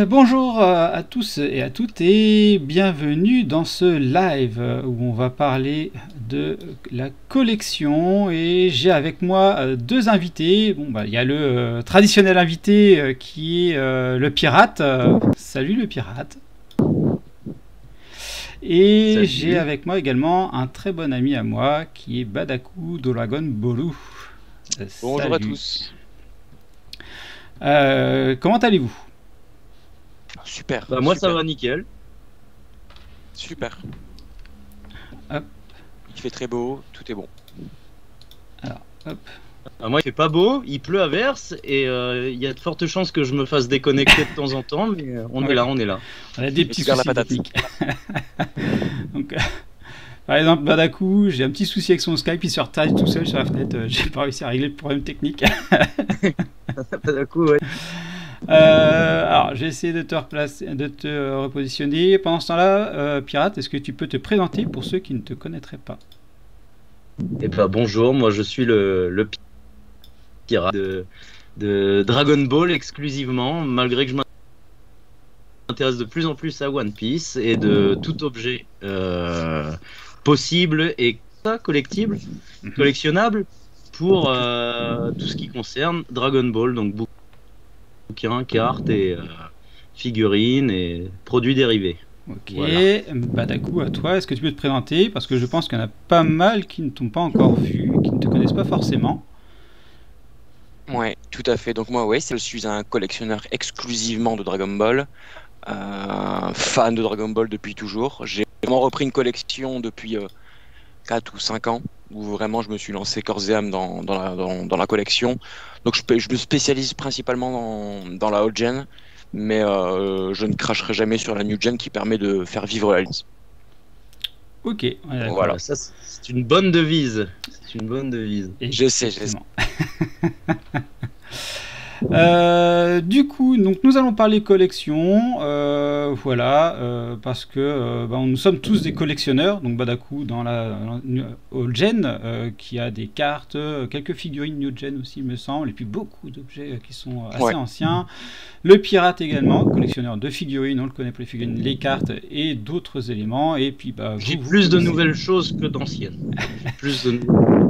Bonjour à tous et à toutes et bienvenue dans ce live où on va parler de la collection et j'ai avec moi deux invités. Bon bah il y a le traditionnel invité qui est le pirate. Salut le pirate. Et Salut. j'ai avec moi également un très bon ami à moi qui est Badaku Dragon Bolu. Bonjour à Salut. tous. Comment allez-vous? Super. Bah, moi, super, ça va nickel. Super. Hop. Il fait très beau, tout est bon. Alors, hop. Moi, il fait pas beau, il pleut à verse et il y a de fortes chances que je me fasse déconnecter de temps en temps, mais on Ouais. est là, on est là. On a des Et petits tu gardes la soucis patate. techniques. Donc, par exemple, Badaku, j'ai un petit souci avec son Skype, il se retaille tout seul sur la fenêtre. J'ai pas réussi à régler le problème technique. D'un coup, ouais. Alors, j'ai essayé de te repositionner. Pendant ce temps-là, Pirate, est-ce que tu peux te présenter pour ceux qui ne te connaîtraient pas? Et bah, bonjour, moi je suis le pirate de Dragon Ball exclusivement, malgré que je m'intéresse de plus en plus à One Piece et de tout objet possible et collectible, collectionnable pour tout ce qui concerne Dragon Ball, donc bouquins, cartes et figurines et produits dérivés. Ok, Voilà. Badaku, à toi, est-ce que tu peux te présenter? Parce que je pense qu'il y en a pas mal qui ne t'ont pas encore vu, qui ne te connaissent pas forcément. Ouais, tout à fait. Donc moi, ouais, je suis un collectionneur exclusivement de Dragon Ball, fan de Dragon Ball depuis toujours. J'ai vraiment repris une collection depuis 4 ou 5 ans, où vraiment je me suis lancé corps et âme dans la collection. Donc je me spécialise principalement dans la old gen, mais je ne cracherai jamais sur la new gen qui permet de faire vivre la licence. Ok, ouais, d'accord. Voilà. Ça, c'est une bonne devise. C'est une bonne devise. J'essaie. Effectivement. Du coup, donc nous allons parler collection, voilà, parce que nous sommes tous des collectionneurs. Donc Badaku dans la old gen, qui a des cartes, quelques figurines new gen aussi, il me semble, et puis beaucoup d'objets qui sont assez Ouais. anciens. Le pirate également, collectionneur de figurines, on le connaît pour les figurines, les cartes et d'autres éléments. Et puis J'ai vous plus de connaissez. nouvelles choses que d'anciennes.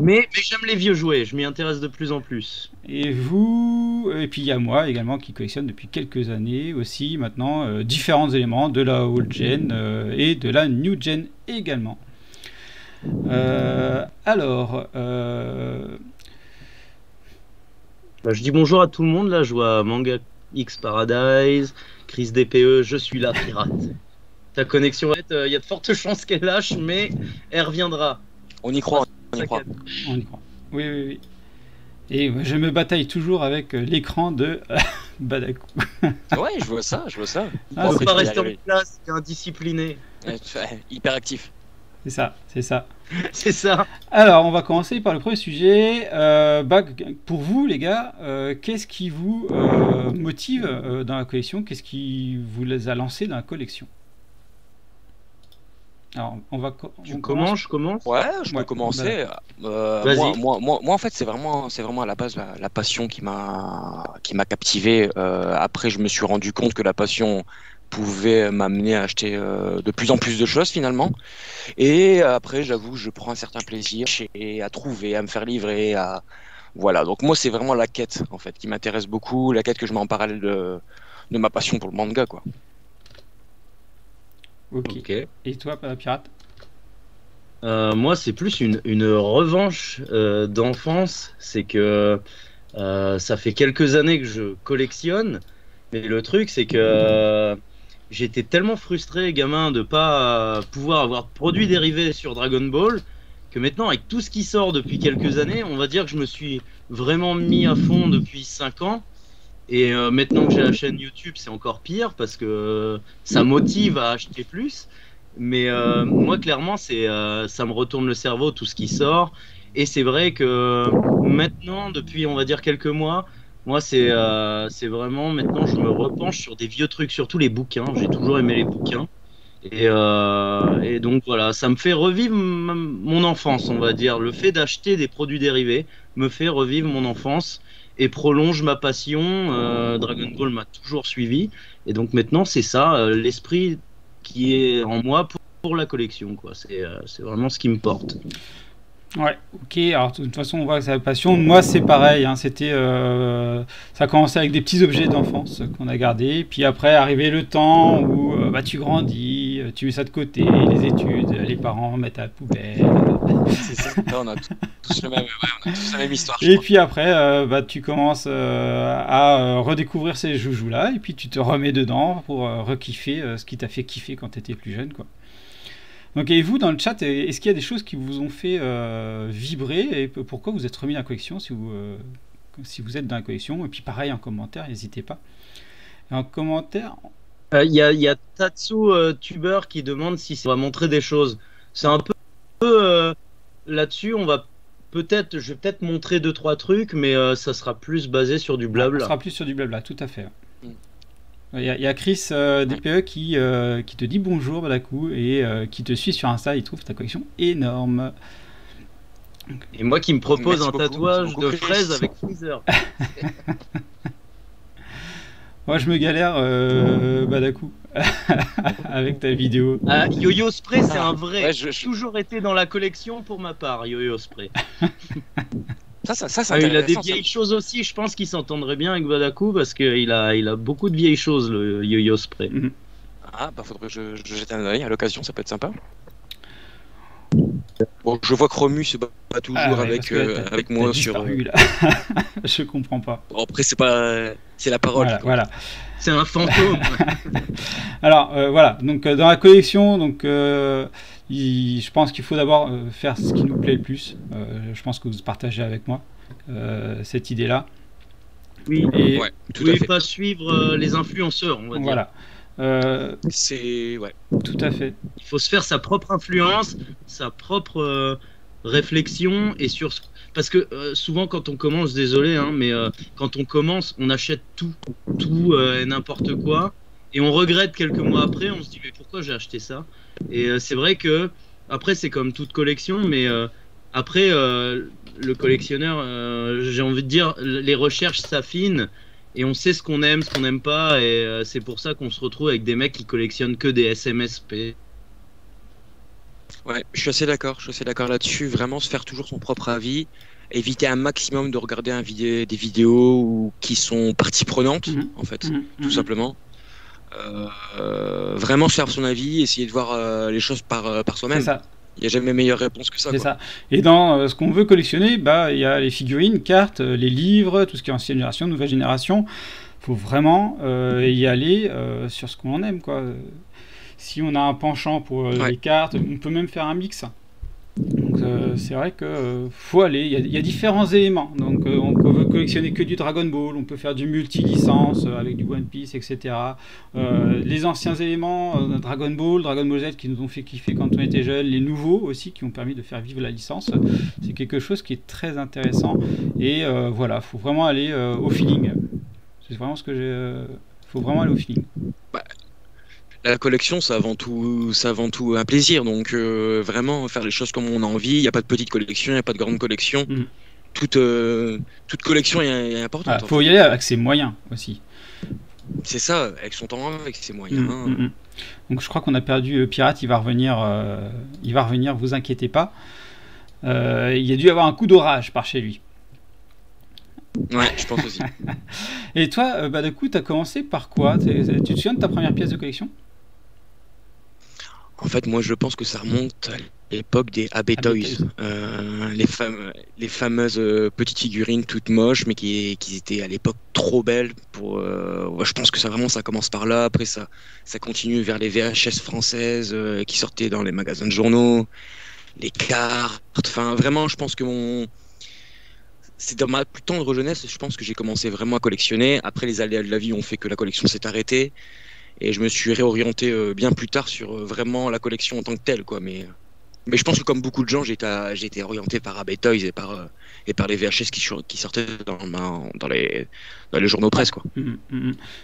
Mais j'aime les vieux jouets, je m'y intéresse de plus en plus. Et puis il y a moi également qui collectionne depuis quelques années aussi maintenant différents éléments de la old gen et de la new gen également. Alors, Bah, je dis bonjour à tout le monde, là, je vois Manga X Paradise, Chris DPE, je suis là, pirate. Ta connexion, il y a de fortes chances qu'elle lâche, mais elle reviendra. On y croit, on y Ça croit. calme. on y croit. Oui, oui, oui. Et je me bataille toujours avec l'écran de Badaku. Ouais, je vois ça, je vois ça. Ah, On Bon, peut c'est pas après, je vais y rester en arriver. place, c'est indiscipliné. Hyper actif. c'est ça, c'est ça. C'est ça. Alors, on va commencer par le premier sujet. Pour vous, les gars, qu'est-ce qui vous motive dans la collection? Qu'est-ce qui vous les a lancés dans la collection? Alors, Tu on commences, je commence. Ouais, je peux Ouais, commencer. Vas-y. Moi, en fait, c'est vraiment à la base la passion qui m'a captivé. Après, je me suis rendu compte que la passion pouvait m'amener à acheter de plus en plus de choses finalement. Et après, j'avoue, je prends un certain plaisir à trouver, à me faire livrer, voilà. Donc moi, c'est vraiment la quête en fait qui m'intéresse beaucoup, la quête que je mets en parallèle de ma passion pour le manga, quoi. Ok. Ok. Et toi, pirate? Moi, c'est plus une revanche d'enfance. C'est que ça fait quelques années que je collectionne. Mais le truc, c'est que j'étais tellement frustré, gamin, de pas pouvoir avoir de produits dérivés sur Dragon Ball, que maintenant, avec tout ce qui sort depuis quelques années, on va dire que je me suis vraiment mis à fond depuis 5 ans. Et maintenant que j'ai la chaîne YouTube, c'est encore pire parce que ça motive à acheter plus. Mais moi, clairement, ça me retourne le cerveau, tout ce qui sort. Et c'est vrai que maintenant, depuis, on va dire, quelques mois, moi, c'est vraiment, maintenant, je me repenche sur des vieux trucs, surtout les bouquins. J'ai toujours aimé les bouquins. Et donc, voilà, ça me fait revivre mon enfance, on va dire. Le fait d'acheter des produits dérivés me fait revivre mon enfance. et prolonge ma passion. Dragon Ball m'a toujours suivi, et donc maintenant c'est ça, l'esprit qui est en moi pour la collection, quoi. C'est vraiment ce qui me porte. Ouais, ok. Alors de toute façon, on voit que c'est la passion. Moi, c'est pareil. Hein, ça a commencé avec des petits objets d'enfance qu'on a gardés. Puis après, arrivé le temps où tu grandis, tu mets ça de côté, les études, les parents mettent à la poubelle. C'est ça. Là, on a tous on a tous la même histoire. Et puis après, tu commences à redécouvrir ces joujoux-là, et puis tu te remets dedans pour rekiffer ce qui t'a fait kiffer quand tu étais plus jeune, quoi. Donc, et vous, dans le chat, est-ce qu'il y a des choses qui vous ont fait vibrer, et pourquoi vous êtes remis dans la collection si vous êtes dans la collection? Et puis pareil, en commentaire, n'hésitez pas. Et en commentaire... Il y a Tatsu Tuber qui demande si on va montrer des choses. C'est un peu là-dessus, je vais peut-être montrer 2-3 trucs, mais ça sera plus basé sur du blabla. Ça sera plus sur du blabla, tout à fait. Il y a Chris DPE qui te dit bonjour Badakou et qui te suit sur Insta. Il trouve ta collection énorme. Et moi qui me propose Merci un beaucoup, tatouage de Chris. fraise avec Freezer. Moi je me galère Badakou avec ta vidéo. Yo-Yo Spray, c'est un vrai. Ouais, J'ai toujours été dans la collection pour ma part, Yo-Yo Spray. Ça, Il a des vieilles choses aussi, je pense qu'il s'entendrait bien avec Badakou parce qu'il a beaucoup de vieilles choses, le Yo-Yo Spray. Ah, faudrait que je jette un œil à l'occasion, ça peut être sympa. Bon, je vois que Romu se bat toujours avec moi t'as sur. disparu, là. Je comprends pas. Bon, après, c'est la parole. Voilà. C'est un fantôme. Alors voilà, donc dans la collection, je pense qu'il faut d'abord faire ce qui nous plaît le plus. Je pense que vous partagez avec moi cette idée-là. Oui, tout à fait. Pas suivre les influenceurs, on va dire. Voilà. C'est Tout à fait. Il faut se faire sa propre influence, sa propre réflexion parce que souvent quand on commence, désolé, mais quand on commence, on achète tout et n'importe quoi, et on regrette quelques mois après, on se dit mais pourquoi j'ai acheté ça? Et c'est vrai que après c'est comme toute collection, mais après le collectionneur, j'ai envie de dire, les recherches s'affinent. Et on sait ce qu'on aime, ce qu'on n'aime pas, et c'est pour ça qu'on se retrouve avec des mecs qui collectionnent que des SMSP. Ouais, je suis assez d'accord là-dessus. Vraiment se faire toujours son propre avis, éviter un maximum de regarder des vidéos qui sont partie prenante, en fait, tout simplement. Vraiment se faire son avis, essayer de voir les choses par soi-même. C'est ça. Il n'y a jamais meilleure réponse que ça. C'est ça. Et dans ce qu'on veut collectionner, il y a les figurines, cartes, les livres, tout ce qui est ancienne génération, nouvelle génération. Il faut vraiment y aller sur ce qu'on aime, quoi. Si on a un penchant pour les cartes, on peut même faire un mix. Donc c'est vrai que faut aller. Il y a différents éléments. Donc on peut collectionner que du Dragon Ball, on peut faire du multi-licence avec du One Piece, etc. Les anciens éléments, Dragon Ball Z qui nous ont fait kiffer quand on était jeunes, les nouveaux aussi qui ont permis de faire vivre la licence. C'est quelque chose qui est très intéressant. Et voilà, faut vraiment aller au feeling. C'est vraiment ce que j'ai. Faut vraiment aller au feeling. La collection, c'est avant tout un plaisir. Donc vraiment faire les choses comme on a envie. Il n'y a pas de petite collection, il n'y a pas de grande collection. Toute collection est importante. Il faut y aller avec ses moyens aussi. C'est ça, avec son temps, avec ses moyens. Donc je crois qu'on a perdu Pirate. Il va revenir. Vous inquiétez pas. Il y a dû avoir un coup d'orage par chez lui. Ouais, je pense aussi. Et toi, du coup, tu as commencé par quoi? Tu te souviens de ta première pièce de collection? En fait, moi, je pense que ça remonte à l'époque des AB Toys. Les fameuses petites figurines toutes moches, mais qui étaient à l'époque trop belles. Je pense que ça commence par là. Après, ça continue vers les VHS françaises qui sortaient dans les magasins de journaux, les cartes. Enfin, vraiment, je pense que c'est dans ma plus tendre jeunesse, je pense que j'ai commencé vraiment à collectionner. Après, les aléas de la vie ont fait que la collection s'est arrêtée. Et je me suis réorienté bien plus tard sur vraiment la collection en tant que telle, quoi. Mais Mais je pense que comme beaucoup de gens, j'ai été orienté par Abbey Toys et par les VHS qui sortaient dans les journaux presse, quoi.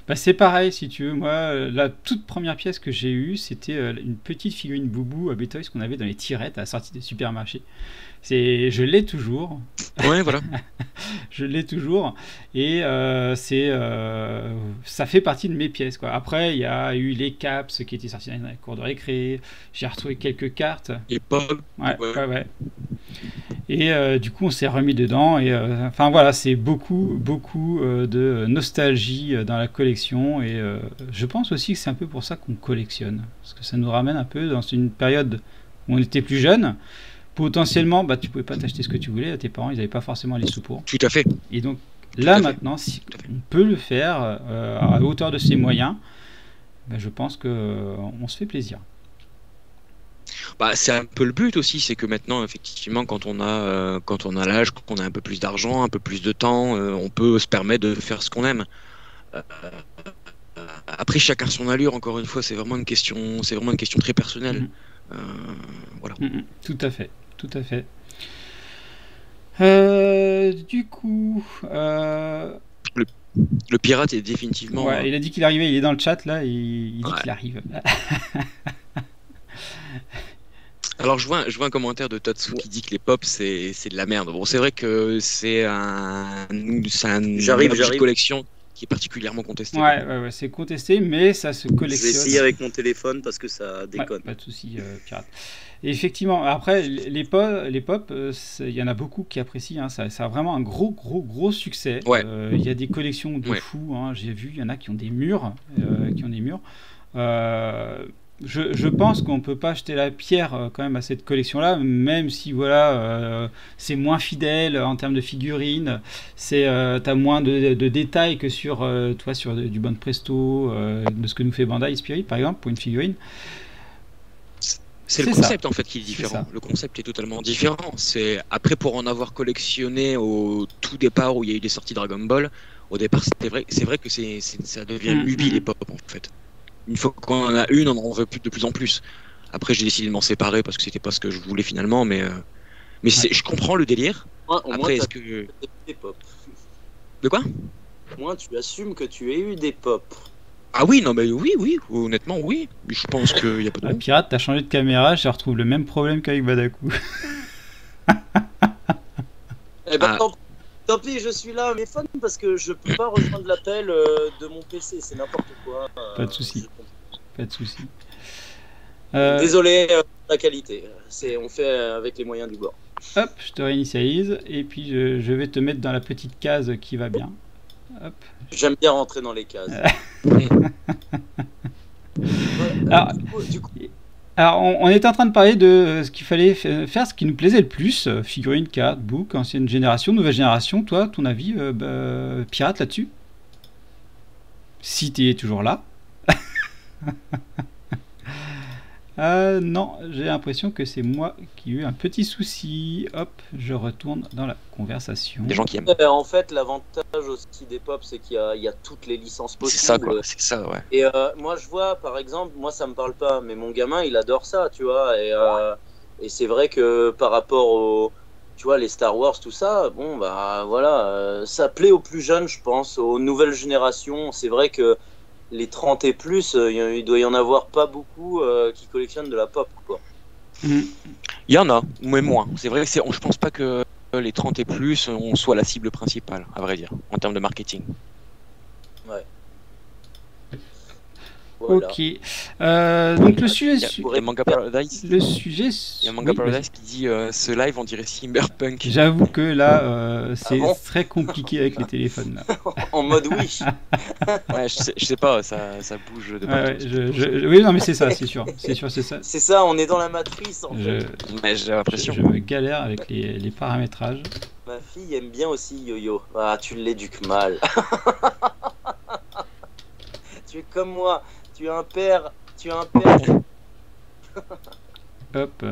Bah, c'est pareil, si tu veux. Moi, la toute première pièce que j'ai eue, c'était une petite figurine Boubou à Toys qu'on avait dans les tirettes à la sortie des supermarchés. Je l'ai toujours. Ouais, voilà. Je l'ai toujours. Et ça fait partie de mes pièces, quoi. Après, il y a eu les caps qui étaient sortis dans la cour de récré. J'ai retrouvé quelques cartes. Et Pog. Ouais. Et du coup, on s'est remis dedans. Et enfin voilà, c'est beaucoup de nostalgie dans la collection. Et je pense aussi que c'est un peu pour ça qu'on collectionne. Parce que ça nous ramène un peu dans une période où on était plus jeune. Potentiellement, bah, tu pouvais pas t'acheter ce que tu voulais. Tes parents, ils n'avaient pas forcément les sous pour. Tout à fait. Et donc là, maintenant, si on peut le faire à hauteur de ses moyens, bah, je pense qu'on se fait plaisir. Bah, c'est un peu le but aussi, c'est que maintenant, effectivement, quand on a l'âge, qu'on a un peu plus d'argent, un peu plus de temps, on peut se permettre de faire ce qu'on aime. Après, chacun son allure. Encore une fois, c'est vraiment une question très personnelle. Voilà. Tout à fait. Du coup, le pirate est définitivement. Ouais, il a dit qu'il arrivait. Il est dans le chat là. Il dit qu'il arrive. Alors je vois un commentaire de Tatsu qui dit que les pop c'est de la merde. Bon, c'est vrai que c'est une collection qui est particulièrement contestée. Ouais, c'est contesté, mais ça se collectionne. Je vais essayer avec mon téléphone parce que ça déconne. Pas de souci, pirate. Et effectivement, après les pop, il y en a beaucoup qui apprécient. Hein, ça a vraiment un gros succès. Ouais. Il y a des collections de fous. Hein, j'ai vu, il y en a qui ont des murs, Je pense qu'on peut pas jeter la pierre quand même à cette collection-là, même si voilà, c'est moins fidèle en termes de figurines, t'as moins de détails que sur du Bon Presto, de ce que nous fait Bandai Spirit par exemple pour une figurine. C'est le concept en fait qui est différent. Le concept est totalement différent. C'est après pour en avoir collectionné au tout départ où il y a eu des sorties Dragon Ball. Au départ, c'est vrai que ça devient ubi les pop en fait. Une fois qu'on en a une, on en veut plus de plus en plus. Après, j'ai décidé de m'en séparer parce que c'était pas ce que je voulais finalement, mais je comprends le délire. Après, est-ce que des pop. De quoi? Moi, tu assumes que tu aies eu des pop. Ah oui, non, mais oui, honnêtement, oui. Je pense qu'il y a pas de. Pirate, t'as changé de caméra, je retrouve le même problème qu'avec Badaku. Eh ben, tant pis, je suis là, mais fun parce que je peux pas rejoindre l'appel de mon PC, c'est n'importe quoi. Pas de souci. Désolé la qualité, on fait avec les moyens du bord. Hop, je te réinitialise et puis je vais te mettre dans la petite case qui va bien. Hop. J'aime bien rentrer dans les cases. Alors, on était en train de parler de ce qu'il fallait faire, ce qui nous plaisait le plus, figurines, cartes, book, ancienne génération, nouvelle génération. Toi, ton avis, pirate là-dessus? Si tu es toujours là. Non, j'ai l'impression que c'est moi qui ai eu un petit souci. Hop, je retourne dans la conversation. Des gens qui aiment. En fait, l'avantage aussi des pop, c'est qu'il y a toutes les licences possibles. C'est ça, quoi. C'est ça, ouais. Et moi, je vois, par exemple, moi, ça me parle pas, mais mon gamin, il adore ça, tu vois. Et c'est vrai que par rapport tu vois, les Star Wars, tout ça, bon, bah voilà, ça plaît aux plus jeunes, je pense, aux nouvelles générations. C'est vrai que les 30 et plus, il doit y en avoir pas beaucoup qui collectionnent de la pop, quoi. Il y en a, mais moins. C'est vrai que je pense pas que les 30 et plus on soit la cible principale, à vrai dire, en termes de marketing. Ouais. Voilà. Ok. Donc le sujet. Il y a Manga Paradise. Le sujet. Il y a Manga Paradise qui dit ce live on dirait Cyberpunk. J'avoue que là c'est très compliqué avec les téléphones là. En mode oui. Ouais, je sais pas, ça bouge de partout. Oui, non mais c'est ça, c'est sûr, c'est ça. C'est ça, on est dans la matrice en fait. Mais j'ai l'impression. Je me galère avec les paramétrages. Ma fille aime bien aussi Yo-Yo. Ah, tu l'éduques mal. Tu es comme moi. Tu as un père. Hop.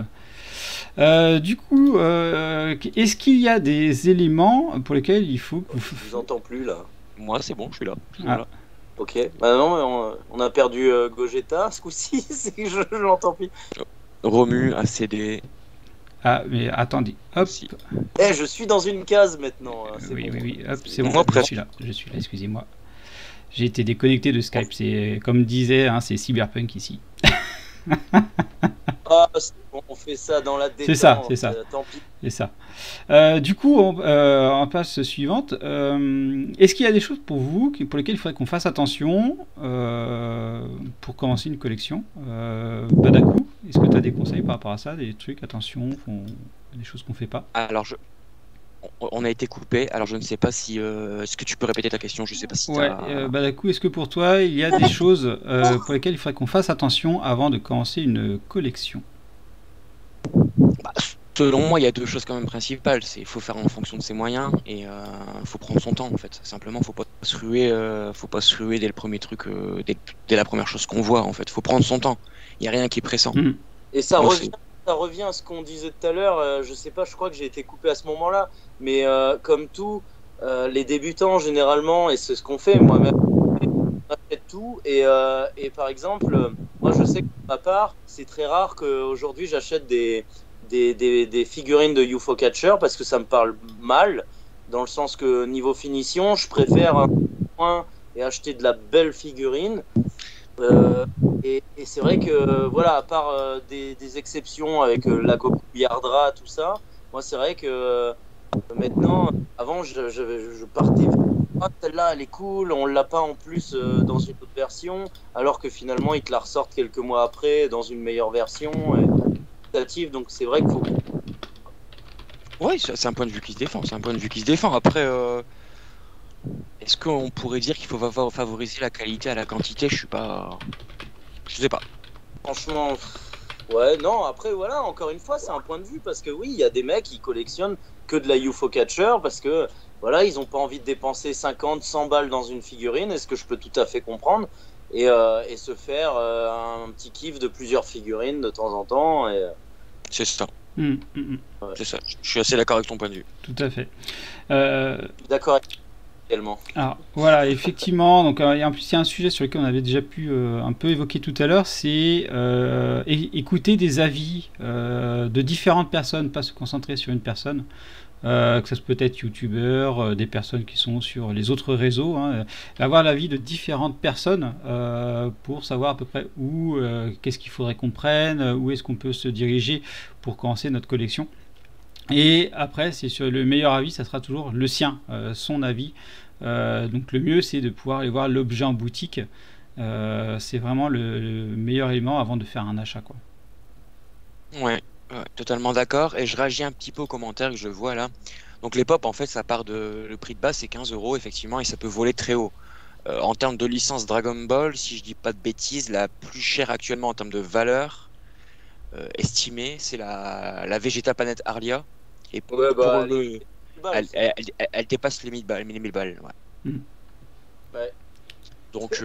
Du coup, est-ce qu'il y a des éléments pour lesquels il faut que Je vous entends plus là. Moi, c'est bon, je suis là. Là. Ok. Bah non, on a perdu Gogeta ce coup-ci. C'est que je l'entends plus. Romu a cédé. Ah, mais attendez, hop. Si. Je suis dans une case maintenant. Hein, Oui, bon. oui, oui, hop, c'est bon, Moi, je suis là, excusez-moi. J'ai été déconnecté de Skype, c'est comme disait, hein, c'est Cyberpunk ici. Ah, c'est bon, on fait ça dans la détente. C'est ça. Tant pis. C'est ça. Du coup, on passe suivante. Est-ce qu'il y a des choses pour vous pour lesquelles il faudrait qu'on fasse attention pour commencer une collection Badaku, est-ce que tu as des conseils par rapport à ça, des trucs, attention, des choses qu'on fait pas? Alors, on a été coupé, alors je ne sais pas si... Est-ce que tu peux répéter ta question? Je ne sais pas si Ouais, Badaku, est-ce que pour toi, il y a des choses pour lesquelles il faudrait qu'on fasse attention avant de commencer une collection? Bah, selon moi, il y a deux choses quand même principales. Il faut faire en fonction de ses moyens et il faut prendre son temps en fait. Simplement, faut pas se ruer dès le premier truc, dès la première chose qu'on voit en fait. Faut prendre son temps. Il n'y a rien qui est pressant. Et ça Moi, revient à ce qu'on disait tout à l'heure. Je sais pas, je crois que j'ai été coupé à ce moment-là. Mais comme tout, les débutants généralement, et c'est ce qu'on fait moi-même, on achète tout. Et par exemple, moi je sais que pour ma part, c'est très rare qu'aujourd'hui j'achète des figurines de UFO Catcher parce que ça me parle mal, dans le sens que niveau finition, je préfère un point et acheter de la belle figurine. Et c'est vrai que, voilà, à part des exceptions avec la Goku Yardra, tout ça, moi c'est vrai que maintenant, avant je partais, ah, celle-là elle est cool, on l'a pas en plus dans une autre version, alors que finalement ils te la ressortent quelques mois après dans une meilleure version. Donc c'est vrai qu'il faut. Oui, c'est un point de vue qui se défend. Après, est-ce qu'on pourrait dire qu'il faut favoriser la qualité à la quantité? Je sais pas. Franchement, ouais, non. Après, voilà, encore une fois, c'est un point de vue parce que oui, il y a des mecs qui collectionnent que de la UFO Catcher parce que voilà, ils ont pas envie de dépenser 50, 100 balles dans une figurine. Est-ce que je peux tout à fait comprendre et se faire un petit kiff de plusieurs figurines de temps en temps et. C'est ça. Ouais. C'est ça. Je suis assez d'accord avec ton point de vue. Tout à fait. D'accord également. Alors voilà, effectivement, donc en plus il y a un sujet sur lequel on avait déjà pu un peu évoquer tout à l'heure, c'est écouter des avis de différentes personnes, pas se concentrer sur une personne. Que ça peut être youtubeurs, des personnes qui sont sur les autres réseaux, hein, avoir l'avis de différentes personnes pour savoir à peu près où, qu'est-ce qu'il faudrait qu'on prenne, où est-ce qu'on peut se diriger pour commencer notre collection. Et après, c'est sur le meilleur avis, ça sera toujours le sien, son avis. Donc le mieux, c'est de pouvoir aller voir l'objet en boutique. C'est vraiment le meilleur élément avant de faire un achat, quoi. Ouais, totalement d'accord. Et je réagis un petit peu aux commentaires que je vois là. Donc les pop, en fait, ça part de... Le prix de base, c'est 15 €, effectivement, et ça peut voler très haut. En termes de licence Dragon Ball, si je dis pas de bêtises, la plus chère actuellement en termes de valeur estimée, c'est la Vegeta Planet Arlia. Et Ouais, bah, elle dépasse les 1000 balles. Les 1000 balles, ouais. Ouais. Donc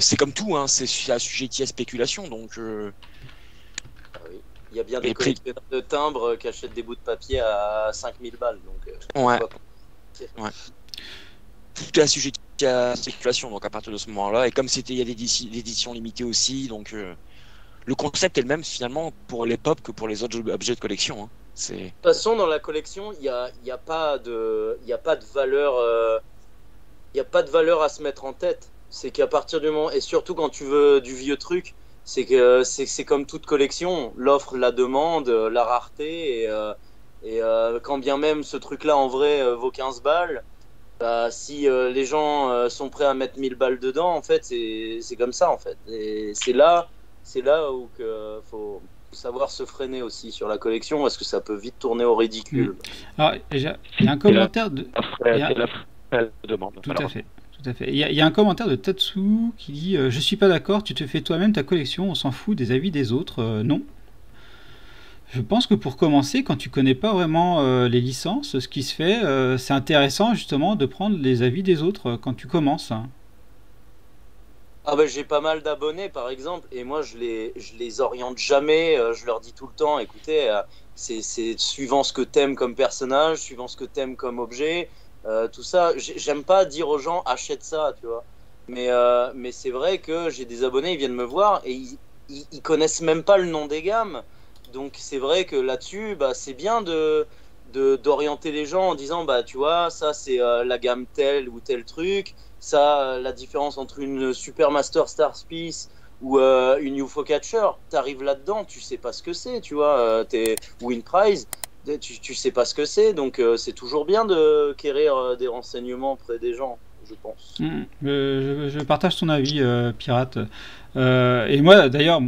c'est comme tout, hein, c'est assujetti à spéculation. Donc Ah oui. Il y a bien des collectionneurs de timbres qui achètent des bouts de papier à 5000 balles. Donc, ouais. Tout est assujetti à spéculation. Donc à partir de ce moment-là, et comme il y a des éditions limitées aussi, donc le concept est le même finalement pour les pop que pour les autres objets de collection. Hein. De toute façon, dans la collection, il y a pas de valeur, il y a pas de valeur à se mettre en tête. C'est qu'à partir du moment, et surtout quand tu veux du vieux truc, c'est que c'est comme toute collection, l'offre, la demande, la rareté, et quand bien même ce truc-là en vrai vaut 15 balles, bah, si les gens sont prêts à mettre 1000 balles dedans, en fait, c'est comme ça en fait. Et c'est là où faut savoir se freiner aussi sur la collection parce que ça peut vite tourner au ridicule. Alors, il y a un commentaire de. C'est la demande. Tout à fait. Il y a un commentaire de Tatsu qui dit je suis pas d'accord, tu te fais toi-même ta collection, on s'en fout des avis des autres. Non. Je pense que pour commencer, quand tu connais pas vraiment les licences, ce qui se fait, c'est intéressant justement de prendre les avis des autres quand tu commences. Ah bah, j'ai pas mal d'abonnés par exemple et moi je les oriente jamais, je leur dis tout le temps écoutez c'est suivant ce que t'aimes comme personnage, suivant ce que t'aimes comme objet, tout ça, j'aime pas dire aux gens achète ça, tu vois, mais c'est vrai que j'ai des abonnés, ils viennent me voir et ils connaissent même pas le nom des gammes, Donc c'est vrai que là-dessus, bah, c'est bien d'orienter les gens en disant, bah tu vois, ça c'est la gamme tel ou tel truc, ça la différence entre une Supermaster Starspiece ou une UFO Catcher, t'arrives là-dedans, tu sais pas ce que c'est, tu vois, ou une Prize, tu sais pas ce que c'est, donc c'est toujours bien de quérir des renseignements auprès des gens, je pense. Je partage ton avis, Pirate. Et moi, d'ailleurs,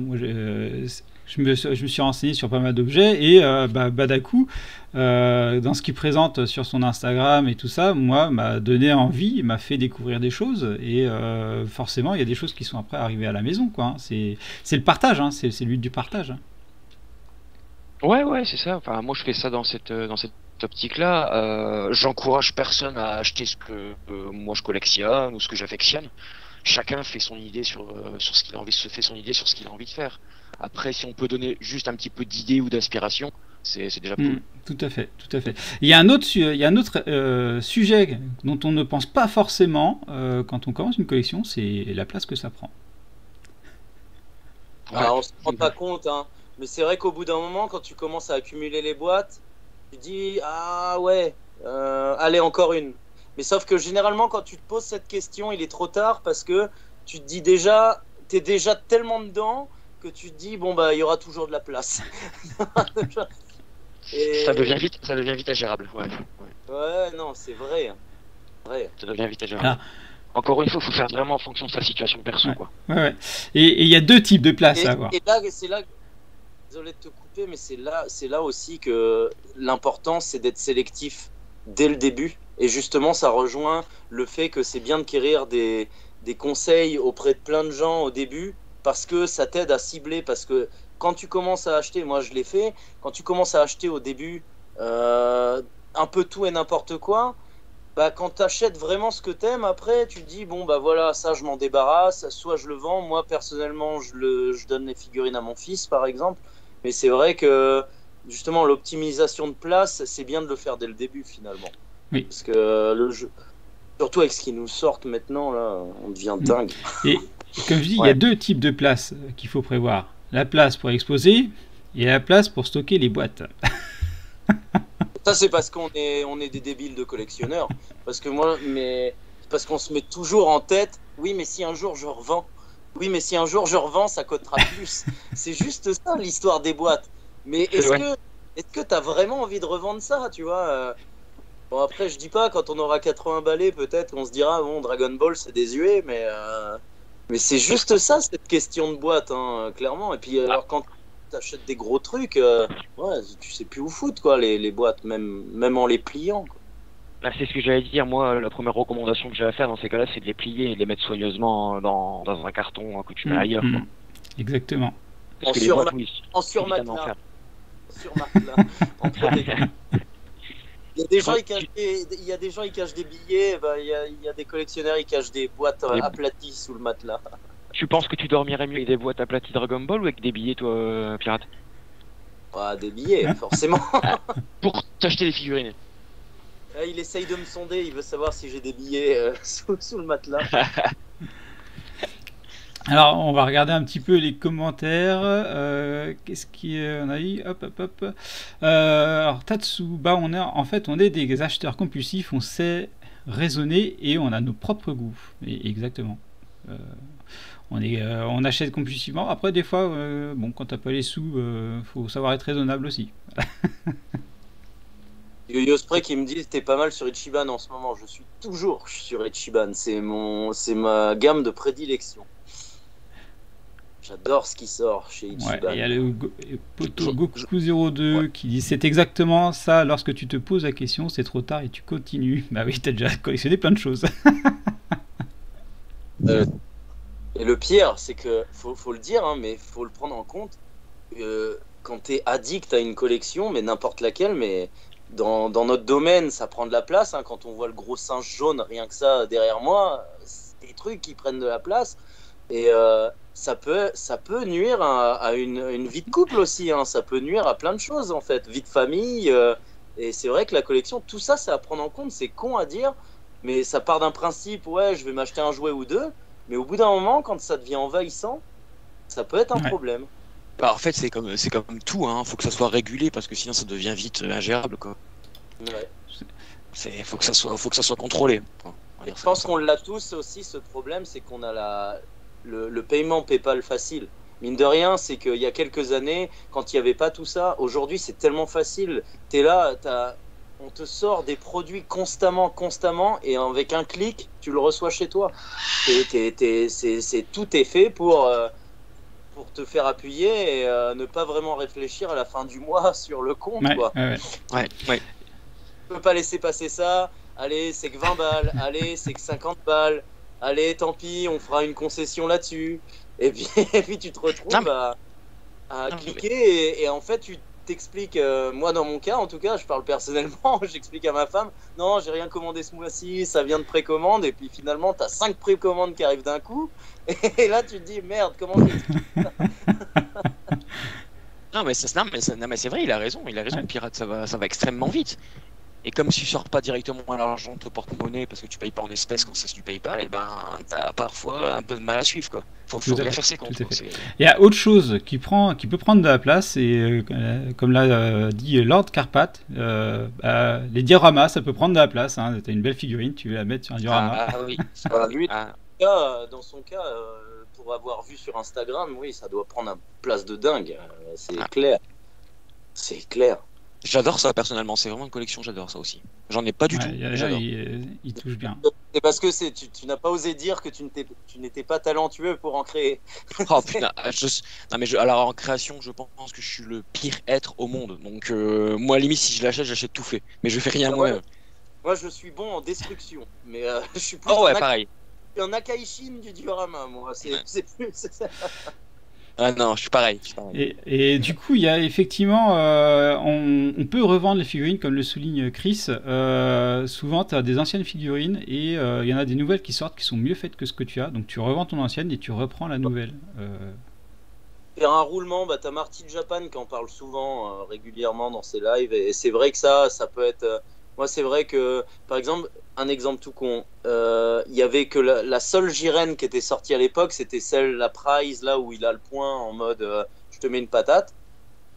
je me suis renseigné sur pas mal d'objets et Badaku, dans ce qu'il présente sur son Instagram et tout ça, moi, m'a donné envie, m'a fait découvrir des choses et forcément, il y a des choses qui sont après arrivées à la maison, quoi. Hein. C'est le partage, hein. C'est le but du partage. Hein. Ouais, c'est ça. Enfin, moi, je fais ça dans cette optique-là. J'encourage personne à acheter ce que moi je collectionne ou ce que j'affectionne. Chacun fait son idée sur ce qu'il a envie, se fait son idée sur ce qu'il a envie de faire. Après, si on peut donner juste un petit peu d'idée ou d'inspiration, c'est déjà cool. Tout à fait, tout à fait. Il y a un autre sujet dont on ne pense pas forcément quand on commence une collection, c'est la place que ça prend. Ouais. On se rend pas compte, hein. Mais c'est vrai qu'au bout d'un moment, quand tu commences à accumuler les boîtes, tu dis ah ouais, allez encore une. Mais sauf que généralement, quand tu te poses cette question, il est trop tard parce que tu te dis déjà, t'es déjà tellement dedans que tu te dis bon bah il y aura toujours de la place. Ça devient vite ingérable. Ouais, non, c'est vrai. Ça devient vite ingérable. Encore une fois, il faut faire vraiment en fonction de sa situation perso, quoi. Ouais. Et il y a deux types de places à avoir. Et là, c'est là. Désolé de te couper, mais c'est là aussi que l'important, c'est d'être sélectif dès le début. Et justement, ça rejoint le fait que c'est bien de quérir des conseils auprès de plein de gens au début, parce que ça t'aide à cibler. Parce que quand tu commences à acheter, moi je l'ai fait, quand tu commences à acheter au début un peu tout et n'importe quoi, bah, quand tu achètes vraiment ce que t'aimes, après tu te dis bon bah voilà, ça je m'en débarrasse, soit je le vends. Moi personnellement, je donne les figurines à mon fils par exemple. Mais c'est vrai que justement l'optimisation de place, c'est bien de le faire dès le début finalement. Oui. Parce que le jeu, surtout avec ce qu'ils nous sortent maintenant, là, on devient dingue. Et comme je dis, il y a deux types de places qu'il faut prévoir. La place pour exposer et la place pour stocker les boîtes. Ça c'est parce qu'on est des débiles de collectionneurs. Parce qu'on se met toujours en tête, oui mais si un jour je revends. Oui, mais si un jour je revends, ça coûtera plus. C'est juste ça l'histoire des boîtes. Mais est-ce que tu as vraiment envie de revendre ça, tu vois Bon, après, je dis pas, quand on aura 80 balais, peut-être on se dira, bon, Dragon Ball, c'est désuet, mais c'est juste ça, cette question de boîte, hein, clairement. Et puis, alors, quand tu achètes des gros trucs, ouais, tu sais plus où foutre, quoi, les boîtes, même en les pliant, quoi. C'est ce que j'allais dire. Moi, la première recommandation que j'ai à faire dans ces cas-là, c'est de les plier et de les mettre soigneusement dans un carton que tu mets ailleurs. Quoi. Exactement. En surmatelas. En protection. Il y a des gens qui cachent des billets, il y a des collectionneurs qui cachent des boîtes aplaties sous le matelas. Tu penses que tu dormirais mieux avec des boîtes aplaties Dragon Ball ou avec des billets, toi, Pirate? Des billets, forcément. Pour t'acheter des figurines. Il essaye de me sonder, il veut savoir si j'ai des billets sous le matelas. Alors, on va regarder un petit peu les commentaires. Qu'est-ce qu'on a eu? Hop. Alors, Tatsuba, on est des acheteurs compulsifs, on sait raisonner et on a nos propres goûts. Et exactement. On achète compulsivement. Après, des fois, quand t'as pas les sous, faut savoir être raisonnable aussi. Yo-Yo Spray qui me dit t'es pas mal sur Ichiban en ce moment. Je suis toujours sur Ichiban. C'est ma gamme de prédilection. J'adore ce qui sort chez Ichiban. Il y a le Poto Goku02 qui dit c'est exactement ça. Lorsque tu te poses la question, c'est trop tard et tu continues. Bah oui, t'as déjà collectionné plein de choses. Et le pire, c'est que faut le dire, hein, mais faut le prendre en compte. Quand t'es addict à une collection, mais n'importe laquelle, mais dans notre domaine, ça prend de la place. Hein, quand on voit le gros singe jaune, rien que ça derrière moi, c'est des trucs qui prennent de la place. Et ça peut nuire à une vie de couple aussi. Hein, ça peut nuire à plein de choses en fait, vie de famille. Et c'est vrai que la collection, tout ça, c'est à prendre en compte. C'est con à dire, mais ça part d'un principe. Ouais, je vais m'acheter un jouet ou deux. Mais au bout d'un moment, quand ça devient envahissant, ça peut être un problème. Bah, en fait, c'est comme tout, hein. Faut que ça soit régulé parce que sinon ça devient vite ingérable, quoi. Ouais. Faut que ça soit contrôlé, quoi. On va Et dire je ça comme pense ça. qu'on l'a tous aussi, ce problème, c'est qu'on a le paiement PayPal facile. Mine de rien, c'est qu'il y a quelques années, quand il n'y avait pas tout ça, aujourd'hui c'est tellement facile. Tu es là, on te sort des produits constamment, et avec un clic, tu le reçois chez toi. Tout est fait pour te faire appuyer et ne pas vraiment réfléchir à la fin du mois sur le compte, Ouais, quoi. ouais, ouais. Ouais. Tu peux pas laisser passer ça. Allez, c'est que 20 balles. Allez, c'est que 50 balles. Allez, tant pis, on fera une concession là-dessus. Et puis, et puis tu te Non, retrouves mais- à non, mais- cliquer et en fait, tu t'expliques. Moi, dans mon cas, en tout cas, je parle personnellement. J'explique à ma femme, non, j'ai rien commandé ce mois-ci, ça vient de précommande. Et puis finalement, tu as 5 précommandes qui arrivent d'un coup. Et là, tu te dis, merde, comment j'explique. non, mais c'est vrai, il a raison, Ouais. Pirate, ça va extrêmement vite. Et comme tu sors pas directement à l'argent de ton porte-monnaie parce que tu payes pas en espèces quand c'est du PayPal, et ben t'as parfois un peu de mal à suivre, quoi. Faut Tout à bien fait, faire ses tout comptes, à quoi. fait. Il y a autre chose qui peut prendre de la place, et comme l'a dit Lord Carpat, les dioramas, ça peut prendre de la place. Hein. Tu as une belle figurine, tu veux la mettre sur un diorama. Ah oui, Voilà, lui, ah, dans son cas, pour avoir vu sur Instagram, oui, ça doit prendre une place de dingue. C'est Ah. clair. C'est clair. j'adore ça personnellement, c'est vraiment une collection, j'adore ça aussi. J'en ai pas du tout, mais j'adore. Il touche bien. C'est parce que tu n'as pas osé dire que tu n'étais pas talentueux pour en créer. Oh putain, non mais alors en création, je pense que je suis le pire être au monde. Donc moi limite si je l'achète, j'achète tout fait. Mais je fais rien Ah moi-même. ouais. Moi, je suis bon en destruction, mais je suis plus Oh ouais, pareil. un Akaishin du diorama, moi. C'est plus. Ah non, je suis pareil. Et du coup, il y a effectivement, on peut revendre les figurines, comme le souligne Chris. Souvent, tu as des anciennes figurines et il y en a des nouvelles qui sortent qui sont mieux faites que ce que tu as. Donc, tu revends ton ancienne et tu reprends la nouvelle. Faire un roulement, bah, t'as Marty Japan qui en parle souvent, régulièrement dans ses lives, et c'est vrai que ça peut être. Moi, c'est vrai que, par exemple, un exemple tout con, il y avait que la seule Jiren qui était sortie à l'époque, c'était celle, la Prize, là où il a le point en mode je te mets une patate.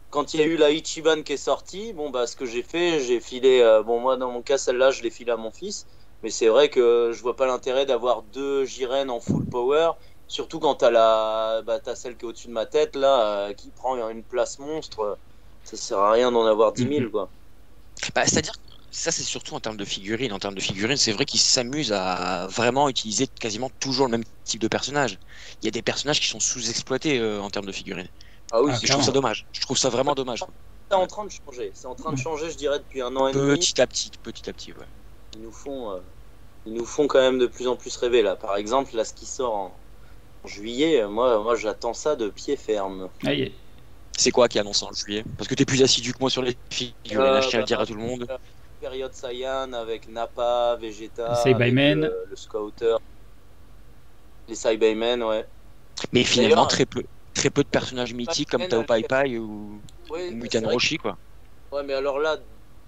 Quand il y a eu la Ichiban qui est sortie, bon, bah, ce que j'ai fait, j'ai filé. Bon, moi, dans mon cas, celle-là, je l'ai filée à mon fils, mais c'est vrai que je vois pas l'intérêt d'avoir deux Jiren en full power. Surtout quand t'as celle qui est au-dessus de ma tête, là, qui prend une place monstre, ça sert à rien d'en avoir 10 000, quoi. Bah, c'est-à-dire que ça c'est surtout en termes de figurines. En termes de figurines, c'est vrai qu'ils s'amusent à vraiment utiliser quasiment toujours le même type de personnage. Il y a des personnages qui sont sous-exploités en termes de figurines. Ah oui, Ah, Et je trouve ça dommage. Je trouve ça vraiment dommage. c'est en train de changer. C'est en train de changer, je dirais, depuis un an et demi. Petit à petit, ouais. Ils nous font quand même de plus en plus rêver, là. Par exemple, là, ce qui sort en juillet, moi j'attends ça de pied ferme. Aïe. C'est quoi qui annonce en juillet? Parce que t'es plus assidu que moi sur les figurines, là, je tiens à le dire à tout le monde. Période Saiyan avec Nappa, Vegeta, Les Saibamen. avec le Scouter, les Saibamen, ouais. Mais finalement, D'ailleurs, très peu de personnages mythiques comme Tao Pai Pai ou Ouais, Mutan c'est vrai Roshi, quoi. Ouais, mais alors là,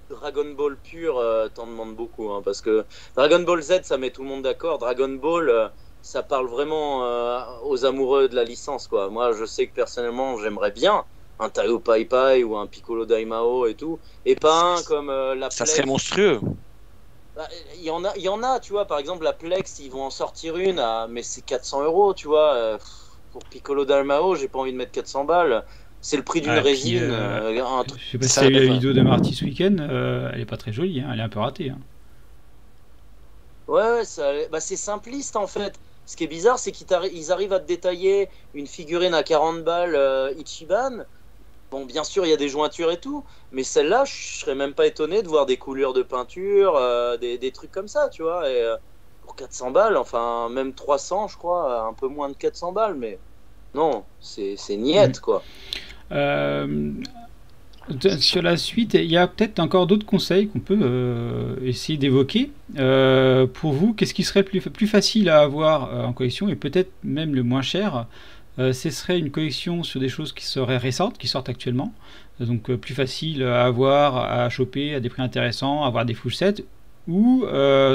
Dragon Ball pur, t'en demandes beaucoup, hein, parce que Dragon Ball Z, ça met tout le monde d'accord. Dragon Ball, ça parle vraiment aux amoureux de la licence, quoi. Moi, je sais que personnellement, j'aimerais bien un Tao Pai Pai ou un Piccolo Daimao et tout, et pas un comme la Ça Plex. serait monstrueux. Bah, il y en a, tu vois. Par exemple, la Plex, ils vont en sortir une, mais c'est 400 €, tu vois. Pour Piccolo Daimao, j'ai pas envie de mettre 400 balles. C'est le prix d'une Ah, puis, résine, un truc. je sais pas si Ça tu as vu la va. vidéo de Marty ce week-end. Elle est pas très jolie, hein, elle est un peu ratée. Hein. Ouais, bah, c'est simpliste en fait. Ce qui est bizarre, c'est qu'ils arrivent à te détailler une figurine à 40 balles Ichiban. Bon, bien sûr, il y a des jointures et tout, mais celle-là, je serais même pas étonné de voir des coulures de peinture, des trucs comme ça, tu vois. Et pour 400 balles, enfin, même 300, je crois, un peu moins de 400 balles, mais non, c'est niette, quoi. Euh, Sur la suite, il y a peut-être encore d'autres conseils qu'on peut essayer d'évoquer. Pour vous, qu'est-ce qui serait plus facile à avoir en collection et peut-être même le moins cher? Ce serait une collection sur des choses qui seraient récentes, qui sortent actuellement, donc plus facile à avoir, à choper à des prix intéressants, avoir des full sets, Ou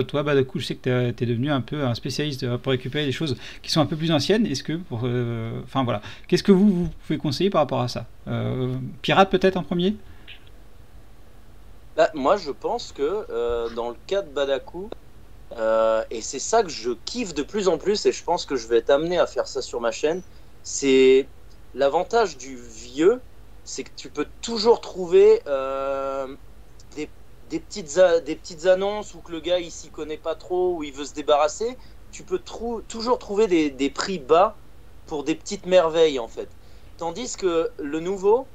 toi, bah, du coup, je sais que tu es devenu un peu un spécialiste pour récupérer des choses qui sont un peu plus anciennes. Est-ce que, enfin voilà, qu'est-ce que vous pouvez conseiller par rapport à ça? Pirate peut-être en premier? Là, moi, je pense que dans le cas de Badaku, et c'est ça que je kiffe de plus en plus, et je pense que je vais être amené à faire ça sur ma chaîne, c'est l'avantage du vieux, c'est que tu peux toujours trouver des, des petites annonces où que le gars il s'y connaît pas trop, où il veut se débarrasser. Tu peux toujours trouver des prix bas pour des petites merveilles en fait. Tandis que le nouveau,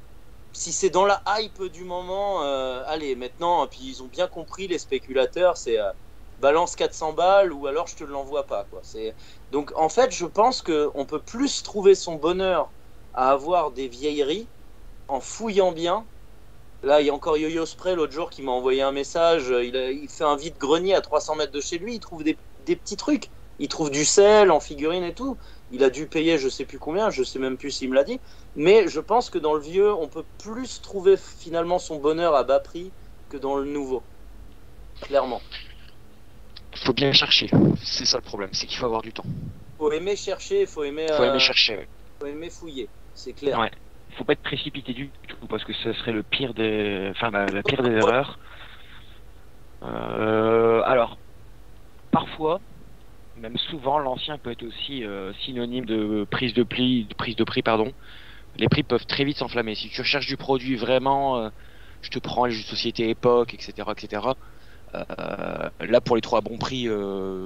si c'est dans la hype du moment, allez, maintenant, puis ils ont bien compris, les spéculateurs, c'est balance 400 balles ou alors je te l'envoie pas, quoi. Donc, en fait, je pense qu'on peut plus trouver son bonheur à avoir des vieilleries en fouillant bien. Là, il y a encore Yo-Yo Spray l'autre jour qui m'a envoyé un message. Il fait un vide-grenier à 300 mètres de chez lui. Il trouve des petits trucs. Il trouve du sel en figurine et tout. Il a dû payer je sais plus combien, je sais même plus s'il me l'a dit. Mais je pense que dans le vieux, on peut plus trouver finalement son bonheur à bas prix que dans le nouveau. Clairement. Faut bien chercher. C'est ça le problème, c'est qu'il faut avoir du temps. Faut aimer chercher, faut aimer chercher, ouais. Faut aimer fouiller. C'est clair. Ouais. Faut pas être précipité du tout parce que ce serait le pire des, enfin la pire des erreurs. Alors, parfois, même souvent, l'ancien peut être aussi synonyme de prise de prix, pardon. Les prix peuvent très vite s'enflammer. Si tu recherches du produit vraiment, je te prends les jeux de société époque, etc., etc. Là, pour les 3 bons prix,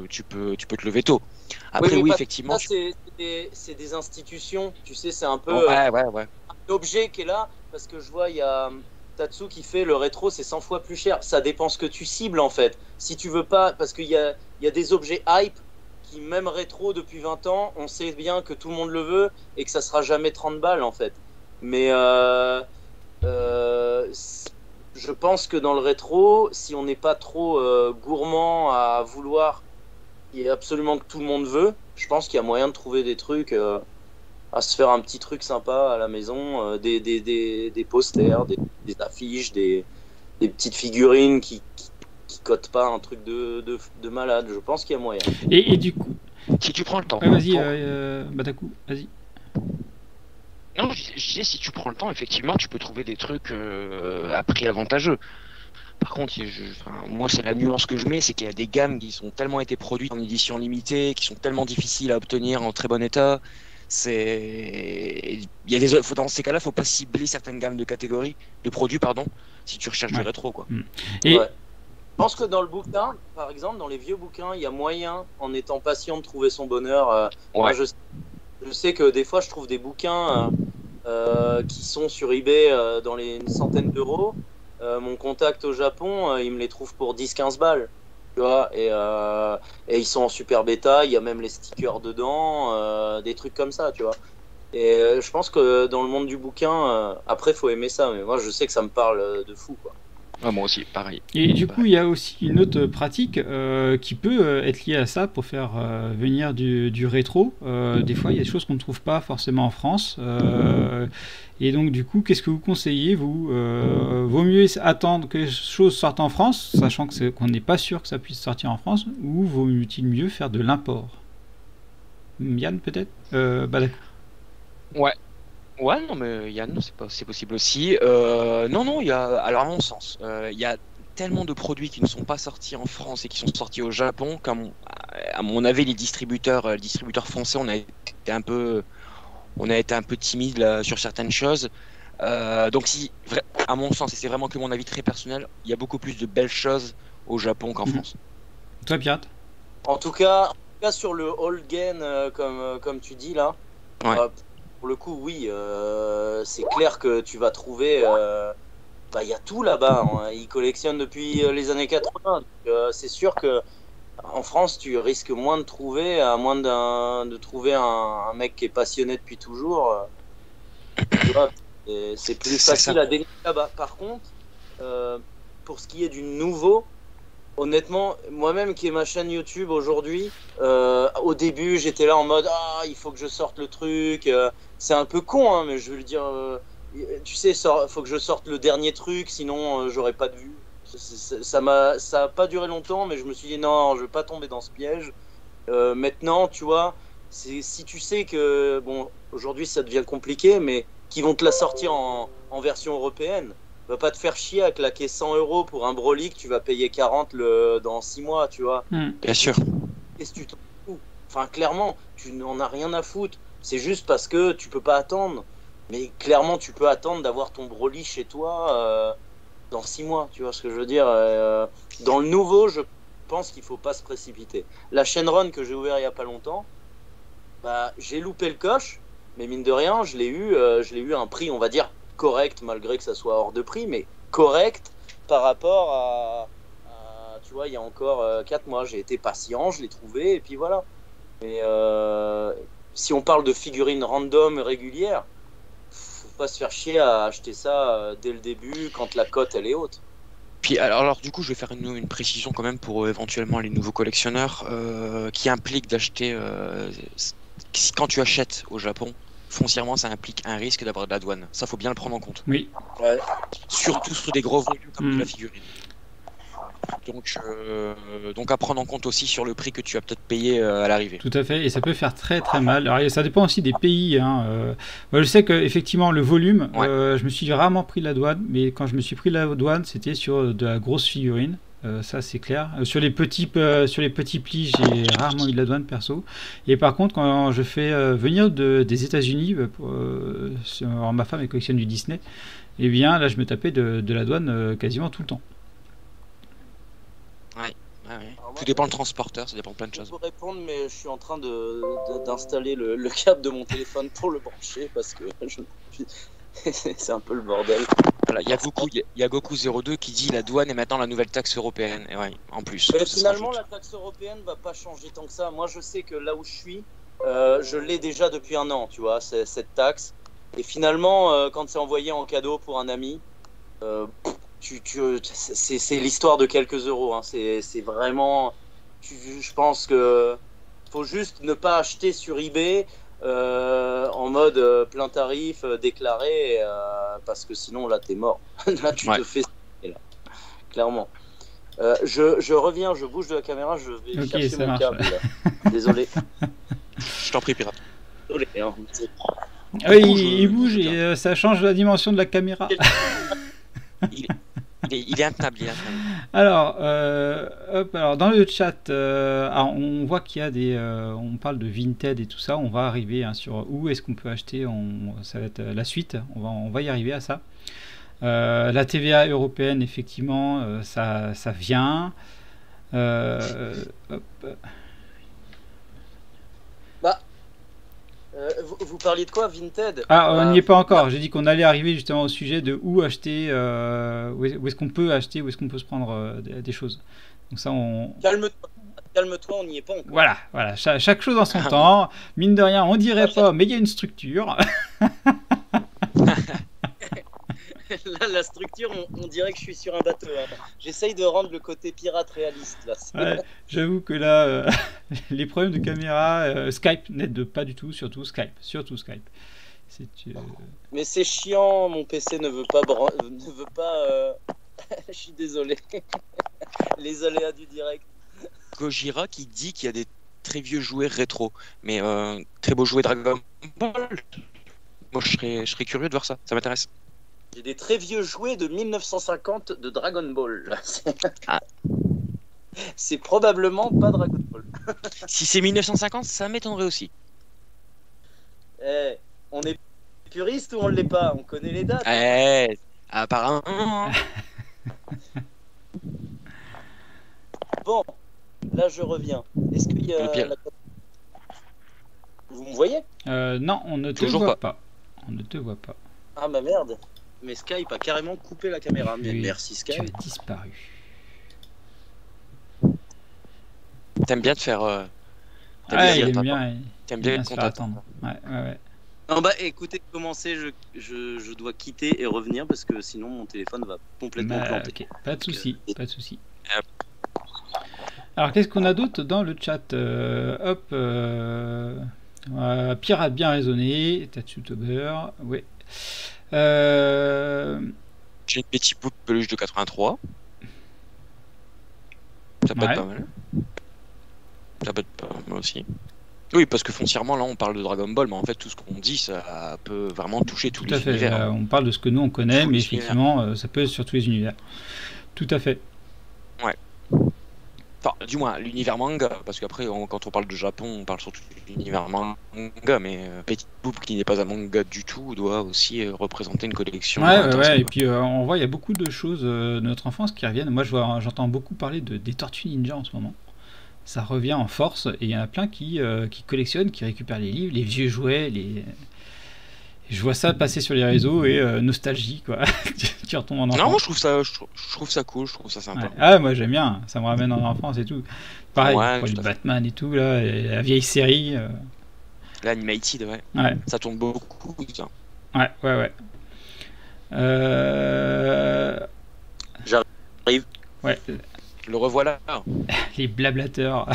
tu peux te lever tôt. Après, oui, effectivement. Ça, c'est des institutions, tu sais, c'est un peu ouais. un objet qui est là, parce que je vois, il y a Tatsu qui fait le rétro, c'est 100 fois plus cher. Ça dépend ce que tu cibles, en fait. Si tu veux pas, parce qu'il y a des objets hype qui, même rétro depuis 20 ans, on sait bien que tout le monde le veut et que ça sera jamais 30 balles, en fait. Mais je pense que dans le rétro, si on n'est pas trop gourmand à vouloir et absolument que tout le monde veut, je pense qu'il y a moyen de trouver des trucs, à se faire un petit truc sympa à la maison, des posters, des affiches, des petites figurines qui cotent pas un truc de malade. Je pense qu'il y a moyen. Et du coup, si tu prends le temps. Vas-y, Badaku, vas-y. Non, je disais, si tu prends le temps, effectivement, tu peux trouver des trucs à prix avantageux. Par contre, moi, c'est la nuance que je mets, c'est qu'il y a des gammes qui sont tellement été produites en édition limitée, qui sont tellement difficiles à obtenir en très bon état. Dans ces cas-là, faut pas cibler certaines gammes de catégories, de produits, pardon, si tu recherches du rétro, quoi. Et... Ouais. Je pense que dans le bouquin, par exemple, dans les vieux bouquins, il y a moyen, en étant patient, de trouver son bonheur. Moi, je sais que des fois, je trouve des bouquins qui sont sur eBay dans les centaines d'euros. Mon contact au Japon, il me les trouve pour 10-15 balles. Tu vois, et ils sont en super bêta, il y a même les stickers dedans, des trucs comme ça, tu vois. Et je pense que dans le monde du bouquin, après, faut aimer ça, mais moi, je sais que ça me parle de fou, quoi. Ouais, moi aussi, pareil. Et du coup, il y a aussi une autre pratique qui peut être liée à ça pour faire venir du rétro. Des fois, il y a des choses qu'on ne trouve pas forcément en France. Et donc, du coup, qu'est-ce que vous conseillez, vous vaut mieux attendre que les choses sortent en France, sachant qu'on n'est pas sûr que ça puisse sortir en France, ou vaut-il mieux faire de l'import? Yann, peut-être Badaku. Ouais, non, mais Yann, c'est possible aussi. Non, alors à mon sens, il y a tellement de produits qui ne sont pas sortis en France et qui sont sortis au Japon, comme à mon avis, les distributeurs français, on a été un peu timide là, sur certaines choses. Donc à mon sens, et c'est vraiment que mon avis très personnel, il y a beaucoup plus de belles choses au Japon qu'en France. Toi, Pirate? En tout cas, sur le all gain, comme tu dis là, pour le coup, oui, c'est clair que tu vas trouver. Il y a tout là-bas. Hein. Ils collectionnent depuis les années 80. C'est sûr que en France, tu risques moins de trouver, à moins de trouver un mec qui est passionné depuis toujours. Tu vois, c'est plus facile à dénicher là-bas. Par contre, pour ce qui est du nouveau, honnêtement, moi-même qui ai ma chaîne YouTube aujourd'hui, au début j'étais là en mode il faut que je sorte le truc, c'est un peu con hein, mais je veux le dire, tu sais, faut que je sorte le dernier truc, sinon j'aurais pas de vues. ça a pas duré longtemps, mais je me suis dit non, je veux pas tomber dans ce piège. Maintenant, tu vois, si tu sais que, bon, aujourd'hui ça devient compliqué, mais qu'ils vont te la sortir en version européenne, va pas te faire chier à claquer 100 € pour un Broly que tu vas payer 40 dans 6 mois, tu vois. Bien sûr. Qu'est-ce que tu t'en fous? Enfin, clairement, tu n'en as rien à foutre. C'est juste parce que tu peux pas attendre. Mais clairement, tu peux attendre d'avoir ton Broly chez toi dans 6 mois, tu vois ce que je veux dire. Dans le nouveau, je pense qu'il faut pas se précipiter. La Shenron que j'ai ouvert il y a pas longtemps, bah, j'ai loupé le coche, mais mine de rien, je l'ai eu à un prix, on va dire, correct, malgré que ça soit hors de prix, mais correct par rapport à tu vois, il y a encore 4 mois. J'ai été patient, je l'ai trouvé, et puis voilà. Mais si on parle de figurines random régulières, faut pas se faire chier à acheter ça dès le début, quand la cote, elle est haute. Puis alors du coup, je vais faire une précision quand même pour éventuellement les nouveaux collectionneurs qui implique d'acheter quand tu achètes au Japon, foncièrement ça implique un risque d'avoir de la douane. Ça faut bien le prendre en compte. Oui. Ouais. Surtout sur des gros volumes comme de la figurine. Donc à prendre en compte aussi sur le prix que tu as peut-être payé à l'arrivée. Tout à fait, et ça peut faire très très mal. Alors ça dépend aussi des pays. Moi, je sais qu'effectivement le volume, je me suis rarement pris la douane, mais quand je me suis pris la douane, c'était sur de la grosse figurine. Ça c'est clair. Sur les petits plis, j'ai rarement eu de la douane perso. Et par contre, quand je fais venir des États-Unis, ma femme elle collectionne du Disney, et bien là je me tapais de la douane quasiment tout le temps. Ouais. Tout dépend le transporteur, ça dépend de plein de choses. Je peux répondre, mais je suis en train d'installer le câble de mon téléphone pour le brancher parce que c'est un peu le bordel. Voilà, il y a Goku02 qui dit la douane est maintenant la nouvelle taxe européenne. Et ouais, en plus. Mais finalement, la taxe européenne va pas changer tant que ça. Moi, je sais que là où je suis, je l'ai déjà depuis un an, tu vois, cette taxe. Et finalement, quand c'est envoyé en cadeau pour un ami, c'est l'histoire de quelques euros. Hein. C'est vraiment. Je pense que faut juste ne pas acheter sur eBay en mode plein tarif déclaré parce que sinon là t'es mort. Là tu te fais là, clairement. Je reviens, je bouge de la caméra, je vais chercher mon câble. Désolé. Je t'en prie, pirate. Désolé. Hein. Oui, il bouge et ça change la dimension de la caméra. Il est intenable. Alors, alors dans le chat, on voit qu'il y a on parle de Vinted et tout ça. On va arriver sur où est-ce qu'on peut acheter. Ça va être la suite. On va y arriver à ça. La TVA européenne, effectivement, ça vient. Vous parliez de quoi, Vinted? On n'y est pas encore. J'ai dit qu'on allait arriver justement au sujet de où acheter, où est-ce qu'on peut acheter, où est-ce qu'on peut se prendre des choses. Donc ça, Calme-toi, on n'y est pas encore. Voilà. Chaque chose en son temps. Mine de rien, on dirait pas, mais il y a une structure. Là, la structure, on dirait que je suis sur un bateau. Hein. J'essaye de rendre le côté pirate réaliste. Là. Ouais, j'avoue que là, les problèmes de caméra, Skype n'aide pas du tout, surtout Skype. Mais c'est chiant, mon PC ne veut pas. Je suis désolé. Les aléas du direct. Gojira qui dit qu'il y a des très vieux jouets rétro, mais très beaux jouets Dragon Ball. Moi, je serais curieux de voir ça. Ça m'intéresse. J'ai des très vieux jouets de 1950 de Dragon Ball. C'est probablement pas Dragon Ball. Si c'est 1950, ça m'étonnerait aussi. On est puriste ou on l'est pas? On connaît les dates. Apparemment. Bon, là je reviens. Est-ce qu'il y a... Vous me voyez? Non, on ne te voit pas. On ne te voit pas. Ah bah merde. Mais Skype a carrément coupé la caméra. Mais oui, merci Skype. Tu as disparu. T'aimes bien te faire. Il aime bien. T'aimes bien se faire attendre. Ouais. Non bah écoutez, commencez, je dois quitter et revenir parce que sinon mon téléphone va complètement planter. Okay. Pas de souci. Alors qu'est-ce qu'on a d'autre dans le chat? Pirate bien raisonné, Tatsutober, ouais. J'ai une petite boule de peluche de 83. Ça peut être pas mal. Ça peut être pas mal aussi. Oui, parce que foncièrement, là, on parle de Dragon Ball, mais en fait, tout ce qu'on dit, ça peut vraiment toucher tous Tout à les fait. univers. On parle de ce que nous on connaît, Tous mais les effectivement, ça peut être sur tous les univers. Tout à fait. Enfin, du moins, l'univers manga, parce qu'après, quand on parle de Japon, on parle surtout de l'univers manga, mais Petit Boop, qui n'est pas un manga du tout, doit aussi représenter une collection. Ouais. Et puis, on voit, il y a beaucoup de choses de notre enfance qui reviennent. Moi, j'entends beaucoup parler des Tortues Ninja en ce moment. Ça revient en force, et il y en a plein qui collectionnent, qui récupèrent les livres, les vieux jouets, Je vois ça passer sur les réseaux et nostalgie, quoi. Tu retombes en enfance. Non, moi, je trouve ça cool, je trouve ça sympa. Ouais. Ah, moi j'aime bien, ça me ramène en enfance et tout. Pareil, Ouais, pour les tout à fait. Batman et tout, là, et la vieille série. L'animated, ouais. Ouais, Ça tourne beaucoup, ça. ouais. J'arrive. Ouais, Le revoilà. les blablateurs.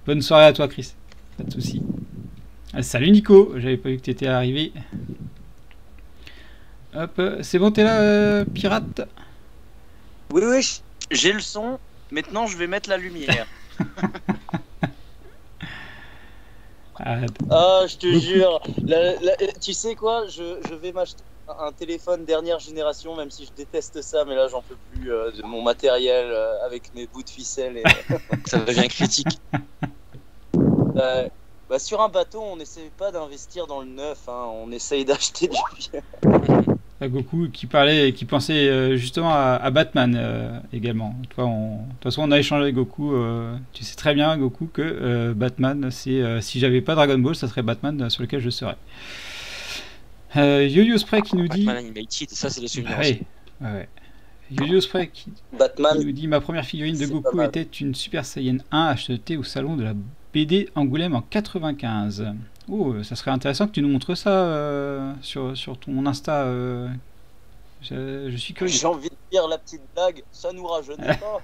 Bonne soirée à toi, Chris. Pas de soucis. Salut Nico, j'avais pas vu que t'étais arrivé. Hop, c'est bon, t'es là, pirate? Oui, j'ai le son. Maintenant, je vais mettre la lumière. Ah, je te jure. Tu sais quoi, je vais m'acheter un téléphone dernière génération, même si je déteste ça, mais là, j'en peux plus de mon matériel avec mes bouts de ficelle. Ça devient critique. Bah, sur un bateau, on n'essaie pas d'investir dans le neuf, hein. On essaye d'acheter du vieux. Goku qui pensait justement à Batman également. De toute façon, on a échangé avec Goku. Tu sais très bien, Goku, que Batman, c'est si j'avais pas Dragon Ball, ça serait Batman sur lequel je serais. Yo-Yo Spray qui nous dit. Batman Animated, ça, c'est les souvenirs. Ouais. Yo-Yo Spray qui nous dit: ma première figurine de Goku était une Super Saiyan 1 achetée au salon de la BD Angoulême en 95. Oh, ça serait intéressant que tu nous montres ça sur ton Insta. Je suis curieux. J'ai envie de dire la petite blague, ça nous rajeunit pas.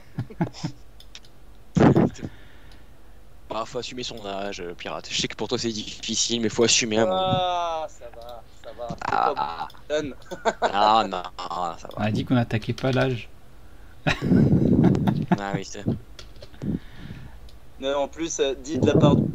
Bah, faut assumer son âge, pirate. Je sais que pour toi c'est difficile, mais faut assumer un moment. Ah, ça va. Ah, Donne. non, ça On va. a dit qu'on n'attaquait pas l'âge. Ah oui, c'est... Non, en plus, dit de la part de...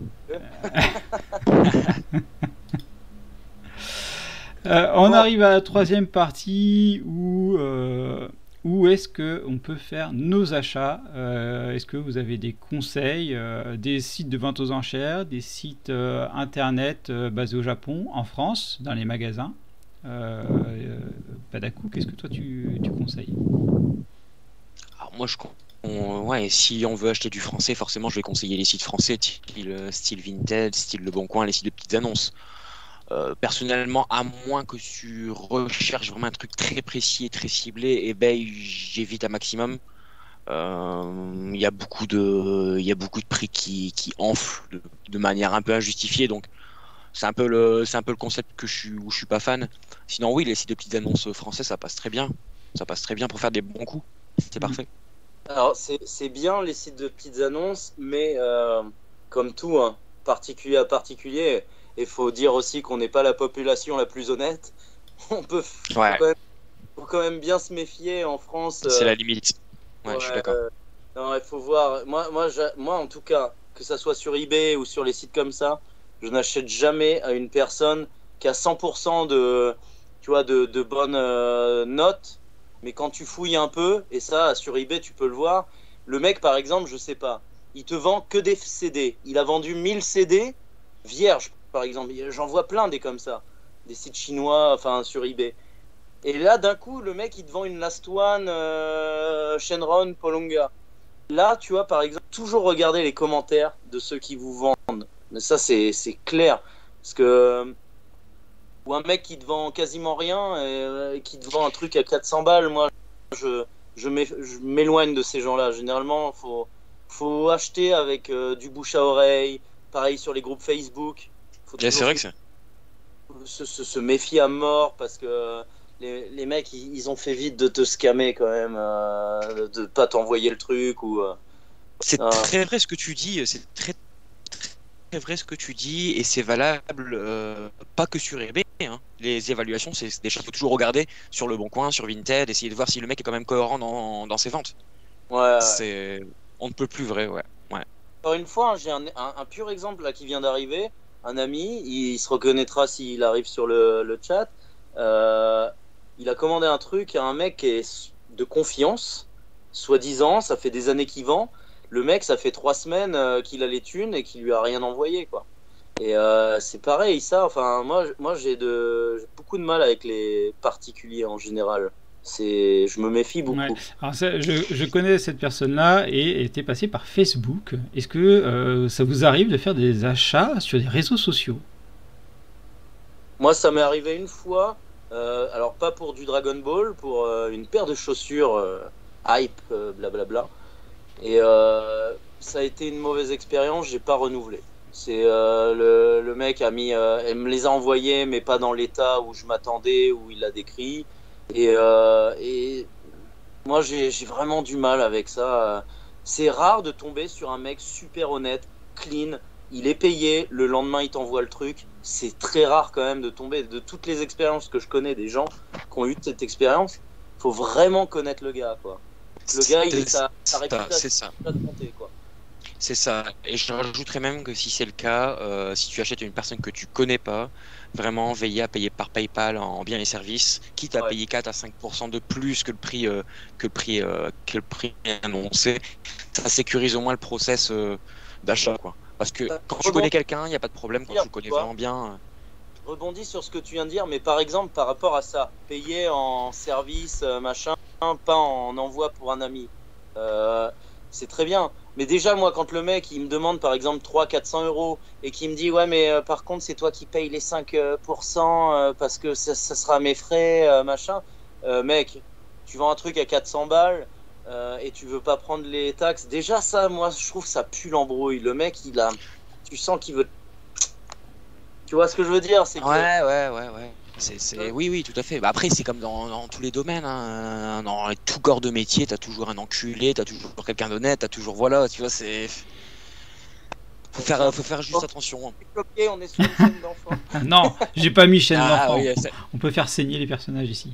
On arrive à la troisième partie où est-ce qu'on peut faire nos achats. Est-ce que vous avez des conseils, des sites de vente aux enchères, des sites internet basés au Japon, en France, dans les magasins? Padaku, qu'est-ce que toi tu conseilles? Alors moi, ouais, si on veut acheter du français, forcément je vais conseiller les sites français, style Vinted, style Le Bon Coin, les sites de petites annonces. Personnellement, à moins que tu recherches vraiment un truc très précis et très ciblé, eh ben, j'évite un maximum. Il y a beaucoup de prix qui enflent de manière un peu injustifiée, donc c'est un peu le concept où je suis pas fan. Sinon oui, les sites de petites annonces français, ça passe très bien. Ça passe très bien pour faire des bons coups. C'est parfait. Alors, c'est bien les sites de petites annonces, mais comme tout, hein, particulier à particulier, il faut dire aussi qu'on n'est pas la population la plus honnête. Faut quand même bien se méfier en France. C'est la limite. Ouais, je suis d'accord. Non, il faut voir. Moi, en tout cas, que ça soit sur eBay ou sur les sites comme ça, je n'achète jamais à une personne qui a 100% de bonnes notes. Mais quand tu fouilles un peu, et ça, sur eBay, tu peux le voir, le mec, par exemple, je sais pas, il te vend que des CD. Il a vendu 1000 CD vierges, par exemple. J'en vois plein des comme ça. Des sites chinois, enfin, sur eBay. Et là, d'un coup, le mec, il te vend une Last One, Shenron, Polonga. Là, tu vois, par exemple, toujours regarder les commentaires de ceux qui vous vendent. Mais ça, c'est clair. Parce que... ou un mec qui te vend quasiment rien et qui te vend un truc à 400 balles, moi je m'éloigne de ces gens-là. Généralement, faut acheter avec du bouche à oreille, pareil sur les groupes Facebook. C'est vrai que se méfier à mort parce que les mecs ils ont fait vite de te scammer quand même, de pas t'envoyer le truc ou. C'est très vrai ce que tu dis, c'est très vrai ce que tu dis et c'est valable pas que sur eBay, hein. Les évaluations, c'est des choses qu'il faut toujours regarder sur Le Bon Coin, sur Vinted, essayer de voir si le mec est quand même cohérent dans ses ventes. Ouais. C'est on ne peut plus vrai, ouais. Ouais. Encore une fois, hein, j'ai un pur exemple là qui vient d'arriver. Un ami, il se reconnaîtra s'il arrive sur le chat. Euh, il a commandé un truc à un mec qui est de confiance, soi-disant, ça fait des années qu'il vend. Le mec, ça fait 3 semaines qu'il a les thunes et qu'il lui a rien envoyé, quoi. Et c'est pareil, ça. Enfin, moi j'ai j'ai beaucoup de mal avec les particuliers en général. Je me méfie beaucoup. Ouais. Alors ça, je connais cette personne-là et était passée par Facebook. Est-ce que ça vous arrive de faire des achats sur des réseaux sociaux? Moi, ça m'est arrivé une fois. Alors pas pour du Dragon Ball, pour une paire de chaussures hype, blablabla. Et ça a été une mauvaise expérience. J'ai pas renouvelé. C'est le mec elle me les a envoyés, mais pas dans l'état où je m'attendais, où il l'a décrit. Et moi, j'ai vraiment du mal avec ça. C'est rare de tomber sur un mec super honnête, clean. Il est payé, le lendemain il t'envoie le truc. C'est très rare quand même de tomber. De toutes les expériences que je connais, des gens qui ont eu cette expérience, faut vraiment connaître le gars, quoi. Le gars, il est sa réputation, C'est ça. à compter, quoi. C'est ça. Et je rajouterais même que si c'est le cas, si tu achètes une personne que tu connais pas, vraiment veiller à payer par PayPal en biens et services, quitte à Ouais. payer 4 à 5% de plus que le prix annoncé. Ça sécurise au moins le process d'achat, quoi. Parce que quand tu connais quelqu'un, il n'y a pas de problème. Quand tu le connais vraiment bien. Je rebondis sur ce que tu viens de dire, mais par exemple, par rapport à ça, payer en service, machin, pas en envoi pour un ami, c'est très bien. Mais déjà, moi, quand le mec, il me demande, par exemple, 300-400 euros, et qu'il me dit, ouais, mais par contre, c'est toi qui payes les 5% parce que ça sera mes frais, machin. Mec, tu vends un truc à 400 balles et tu veux pas prendre les taxes. Déjà, ça, moi, je trouve ça pue l'embrouille. Le mec, tu sens qu'il veut. Tu vois ce que je veux dire? C'est que Ouais. Oui, tout à fait. Bah après, c'est comme dans tous les domaines, hein. Dans tout corps de métier, t'as toujours un enculé, t'as toujours quelqu'un d'honnête, t'as toujours. Voilà, tu vois, c'est. Faut faire juste attention. bloqué, on est sur une scène d'enfant. Non, j'ai pas mis chaîne d'enfant. Oui, On peut faire saigner les personnages ici.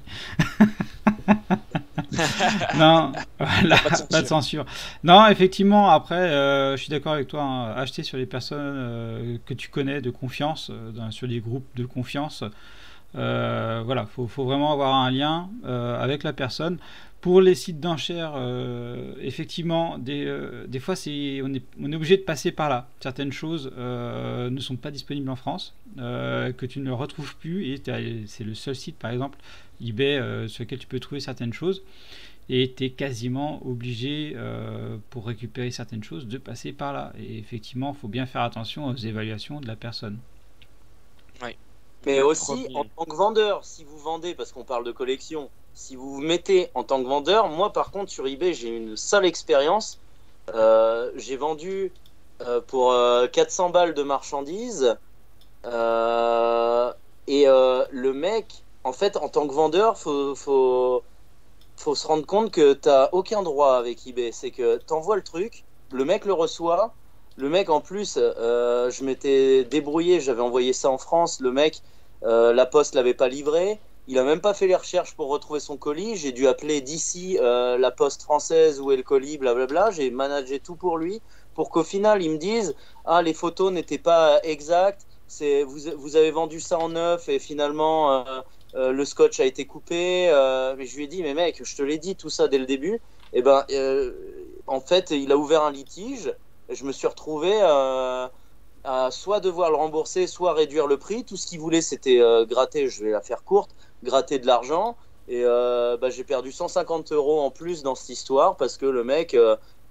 Non, voilà, pas de censure. Non, effectivement, après, je suis d'accord avec toi, hein, acheter sur les personnes que tu connais de confiance, sur des groupes de confiance. Voilà, faut vraiment avoir un lien avec la personne. Pour les sites d'enchères, effectivement, des fois, on est obligé de passer par là. Certaines choses ne sont pas disponibles en France, que tu ne retrouves plus, et c'est le seul site, par exemple, eBay, sur lequel tu peux trouver certaines choses, et tu es quasiment obligé, pour récupérer certaines choses, de passer par là. Et effectivement, il faut bien faire attention aux évaluations de la personne. Oui. Mais aussi, en tant que vendeur, si vous vendez, parce qu'on parle de collection, si vous vous mettez en tant que vendeur, moi par contre sur eBay j'ai une sale expérience. J'ai vendu pour 400 balles de marchandises et le mec, en fait en tant que vendeur, faut se rendre compte que t'as aucun droit avec eBay. C'est que t'envoies le truc, le mec le reçoit, le mec en plus, je m'étais débrouillé, j'avais envoyé ça en France, le mec, la poste l'avait pas livré. Il a même pas fait les recherches pour retrouver son colis. J'ai dû appeler d'ici la poste française où est le colis, blablabla. J'ai managé tout pour lui, pour qu'au final ils me disent les photos n'étaient pas exactes. Vous avez vendu ça en neuf et finalement le scotch a été coupé. Mais je lui ai dit mais mec, je te l'ai dit tout ça dès le début. Et ben en fait il a ouvert un litige. Et je me suis retrouvé à soit devoir le rembourser, soit réduire le prix. Tout ce qu'il voulait, c'était gratter, je vais la faire courte, gratter de l'argent. Et j'ai perdu 150 € en plus dans cette histoire parce que le mec,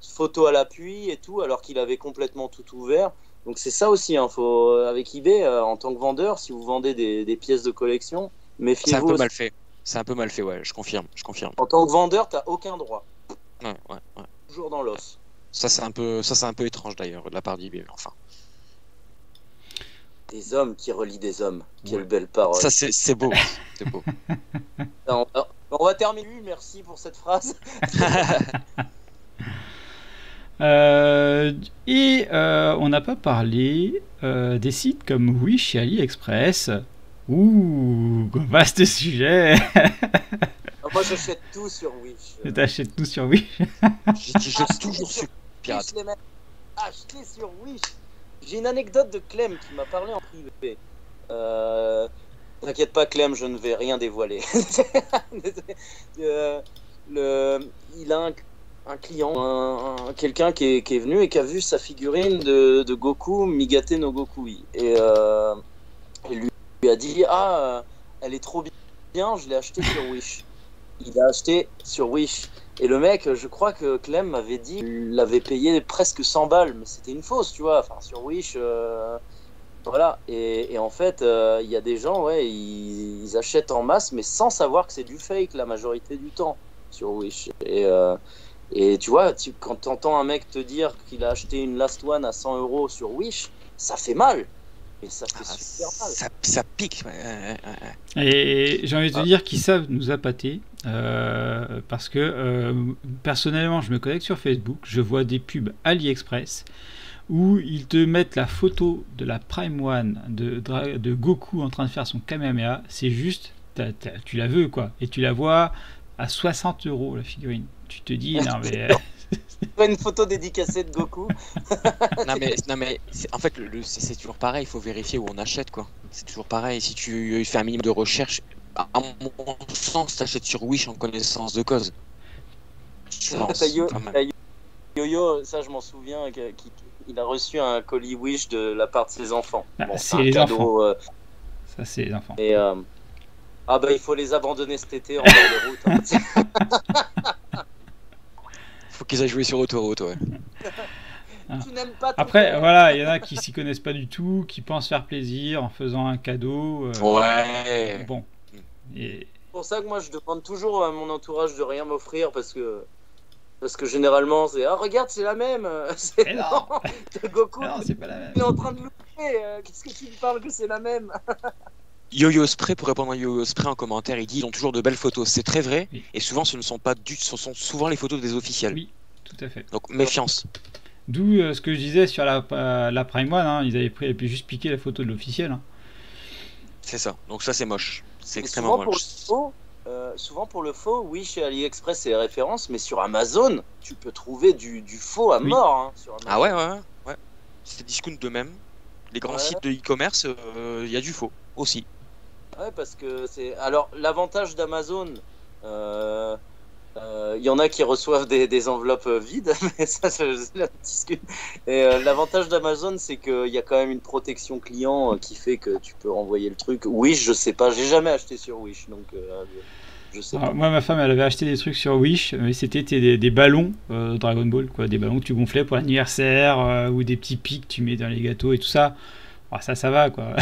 photo à l'appui et tout, alors qu'il avait complètement tout ouvert. Donc c'est ça aussi, hein, avec eBay, en tant que vendeur, si vous vendez des pièces de collection, méfiez-vous. C'est un peu mal fait. C'est un peu mal fait, ouais, je confirme. En tant que vendeur, t'as aucun droit. Ouais. Toujours dans l'os. Ça c'est un peu étrange d'ailleurs de la part d'eBay, enfin. Des hommes qui relient des hommes. Quelle belle parole. Ça c'est beau. C'est beau. On va terminer. Merci pour cette phrase. On n'a pas parlé des sites comme Wish et AliExpress. Ouh, vaste sujet. Moi j'achète tout sur Wish. T'achètes tout sur Wish. J'ai toujours su pirate. Wish, les mecs. Acheter sur Wish. J'ai une anecdote de Clem qui m'a parlé en privé. T'inquiète pas Clem, je ne vais rien dévoiler. Il a un client, quelqu'un qui est venu et qui a vu sa figurine de Goku, Migate no Gokui. Et lui a dit elle est trop bien, je l'ai acheté sur Wish. Il a acheté sur Wish. Et le mec, je crois que Clem m'avait dit qu'il l'avait payé presque 100 balles, mais c'était une fausse, tu vois. Enfin, sur Wish, voilà. Et en fait, il y a des gens, ouais, ils achètent en masse, mais sans savoir que c'est du fake la majorité du temps sur Wish. Et tu vois, quand tu entends un mec te dire qu'il a acheté une Last One à 100 € sur Wish, ça fait mal. Mais ça fait super mal. Ça pique. Et j'ai envie de te dire qu'ils savent nous appâter. Parce que personnellement, je me connecte sur Facebook, je vois des pubs AliExpress où ils te mettent la photo de la Prime One de Goku en train de faire son Kamehameha. C'est juste, tu la veux quoi. Et tu la vois à 60 € la figurine. Tu te dis, non mais. Une photo dédicacée de Goku. non mais en fait c'est toujours pareil, il faut vérifier où on achète quoi. C'est toujours pareil, si tu fais un minimum de recherche, à mon sens t'achètes sur Wish en connaissance de cause. Yo-Yo, ça je m'en souviens, il a reçu un colis Wish de la part de ses enfants. Bon, c'est les enfants. Ça c'est les enfants. Et il faut les abandonner cet été en bord de route. Faut qu'ils aillent jouer sur autoroute, ouais. Tu n'aimes pas Après, voilà, il y en a qui s'y connaissent pas du tout, qui pensent faire plaisir en faisant un cadeau. Ouais. Bon. Et... C'est pour ça que moi je demande toujours à mon entourage de rien m'offrir parce que généralement c'est regarde c'est la même. C'est non. Goku. Non, c'est pas la même. Il est en train de louper. Qu'est-ce que tu me parles que c'est la même? Yo-Yo Spray, pour répondre à Yo-Yo Spray en commentaire, il dit ils ont toujours de belles photos. C'est très vrai, oui. Et souvent ce sont souvent les photos des officiels. Oui, tout à fait. Donc méfiance. D'où ce que je disais sur la Prime One, hein, ils avaient pu juste piquer la photo de l'officiel. Hein. C'est ça, donc ça c'est moche. C'est extrêmement moche. Souvent pour le faux, oui, chez AliExpress c'est référence, mais sur Amazon, tu peux trouver du faux à mort. Hein, sur ah ouais. C'est discount de même. Les grands sites de e-commerce, il y a du faux aussi. Ouais, parce que c'est. Alors, l'avantage d'Amazon, il y en a qui reçoivent des enveloppes vides, mais ça, c'est la discute. Et l'avantage d'Amazon, c'est qu'il y a quand même une protection client qui fait que tu peux renvoyer le truc. Wish, je sais pas, j'ai jamais acheté sur Wish, donc je sais pas. Moi, ma femme, elle avait acheté des trucs sur Wish, mais c'était des ballons Dragon Ball, quoi, des ballons que tu gonflais pour l'anniversaire ou des petits pics que tu mets dans les gâteaux et tout ça. Oh, ça va, quoi.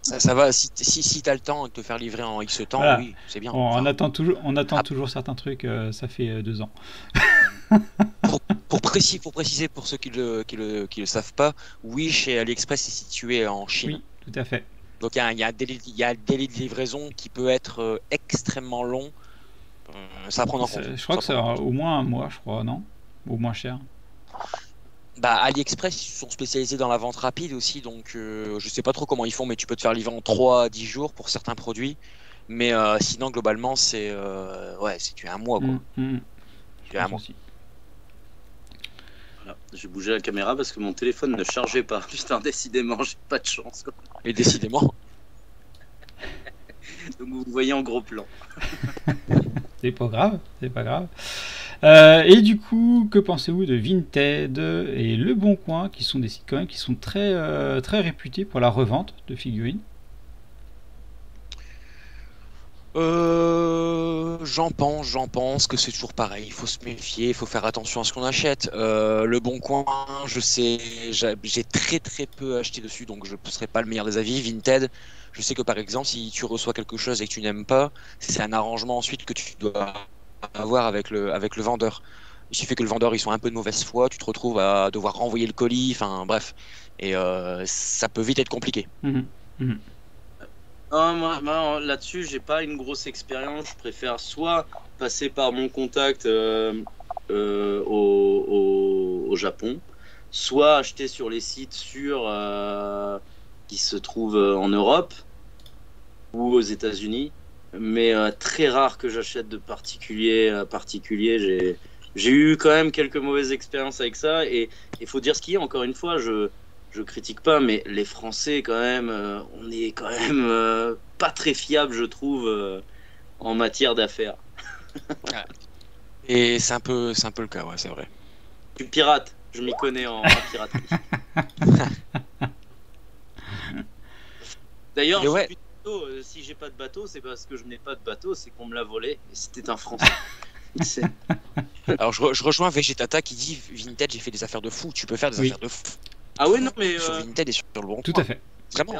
Ça va, si t'as le temps de te faire livrer en X temps, voilà. Oui, c'est bien. On attend toujours certains trucs, ça fait 2 ans. pour préciser pour ceux qui le savent pas, Wish et AliExpress est situé en Chine. Oui, tout à fait. Donc il y a un délai de livraison qui peut être extrêmement long. Ça à prendre en compte. Je crois que c'est au moins un mois, je crois, non? Au moins cher. Bah, AliExpress, ils sont spécialisés dans la vente rapide aussi, donc je sais pas trop comment ils font, mais tu peux te faire livrer en 3 à 10 jours pour certains produits. Mais sinon, globalement, c'est tu as un mois, quoi. Tu as un mois. Voilà. J'ai bougé la caméra parce que mon téléphone ne chargeait pas. Putain, décidément, j'ai pas de chance, quoi. Et décidément. Donc vous voyez en gros plan. C'est pas grave, c'est pas grave. Et du coup, que pensez-vous de Vinted et Le Bon Coin, qui sont des sites quand même qui sont très, très réputés pour la revente de figurines? J'en pense que c'est toujours pareil. Il faut se méfier, il faut faire attention à ce qu'on achète. Le Bon Coin, je sais, j'ai très très peu acheté dessus, donc je ne serai pas le meilleur des avis. Vinted, je sais que par exemple, si tu reçois quelque chose et que tu n'aimes pas, c'est un arrangement ensuite que tu dois avoir avec le vendeur. Il suffit que le vendeur il soit un peu de mauvaise foi, tu te retrouves à devoir renvoyer le colis, enfin bref, et ça peut vite être compliqué. Moi là-dessus j'ai pas une grosse expérience, je préfère soit passer par mon contact au Japon, soit acheter sur les sites qui se trouvent en Europe ou aux États-Unis. Mais très rare que j'achète de particulier à particulier. j'ai eu quand même quelques mauvaises expériences avec ça. Et il faut dire ce qu'il y a, encore une fois, je critique pas, mais les Français, quand même, on est quand même pas très fiables, je trouve, en matière d'affaires. Et c'est un peu le cas, ouais, c'est vrai. Tu pirates, je m'y connais en piraterie. D'ailleurs, Mais ouais. si j'ai pas de bateau, c'est parce que je n'ai pas de bateau, c'est qu'on me l'a volé. Et c'était un Français. Alors je rejoins Vegetata qui dit Vinted, j'ai fait des affaires de fou. Tu peux faire des affaires de fou. Ah ouais, non, mais. Sur Vinted et sur le bon Tout coin. à fait.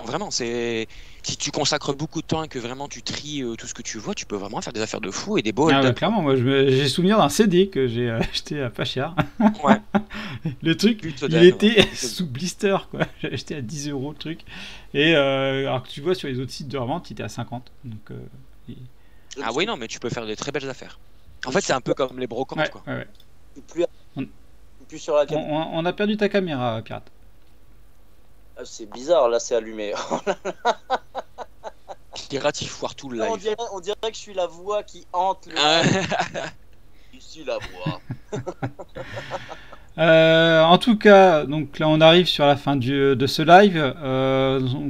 Vraiment, c'est si tu consacres beaucoup de temps et que vraiment tu tries tout ce que tu vois, tu peux vraiment faire des affaires de fou et des beaux. Ah ouais, clairement, moi j'ai souvenir d'un CD que j'ai acheté à pas cher. Ouais. Le truc, Plutôt il dingue, était ouais. sous blister, quoi. J'ai acheté à 10 € le truc. Et alors que tu vois sur les autres sites de revente, il était à 50. Donc, Ah oui, non, mais tu peux faire de très belles affaires. En fait, c'est un peu comme les brocantes, ouais, quoi. ouais. Plus sur la caméra. On a perdu ta caméra, pirate. Ah, c'est bizarre, là, c'est allumé. Pirate, il foire tout le live. On dirait que je suis la voix qui hante le. Ah. Je suis la voix. En tout cas, donc là on arrive sur la fin de ce live.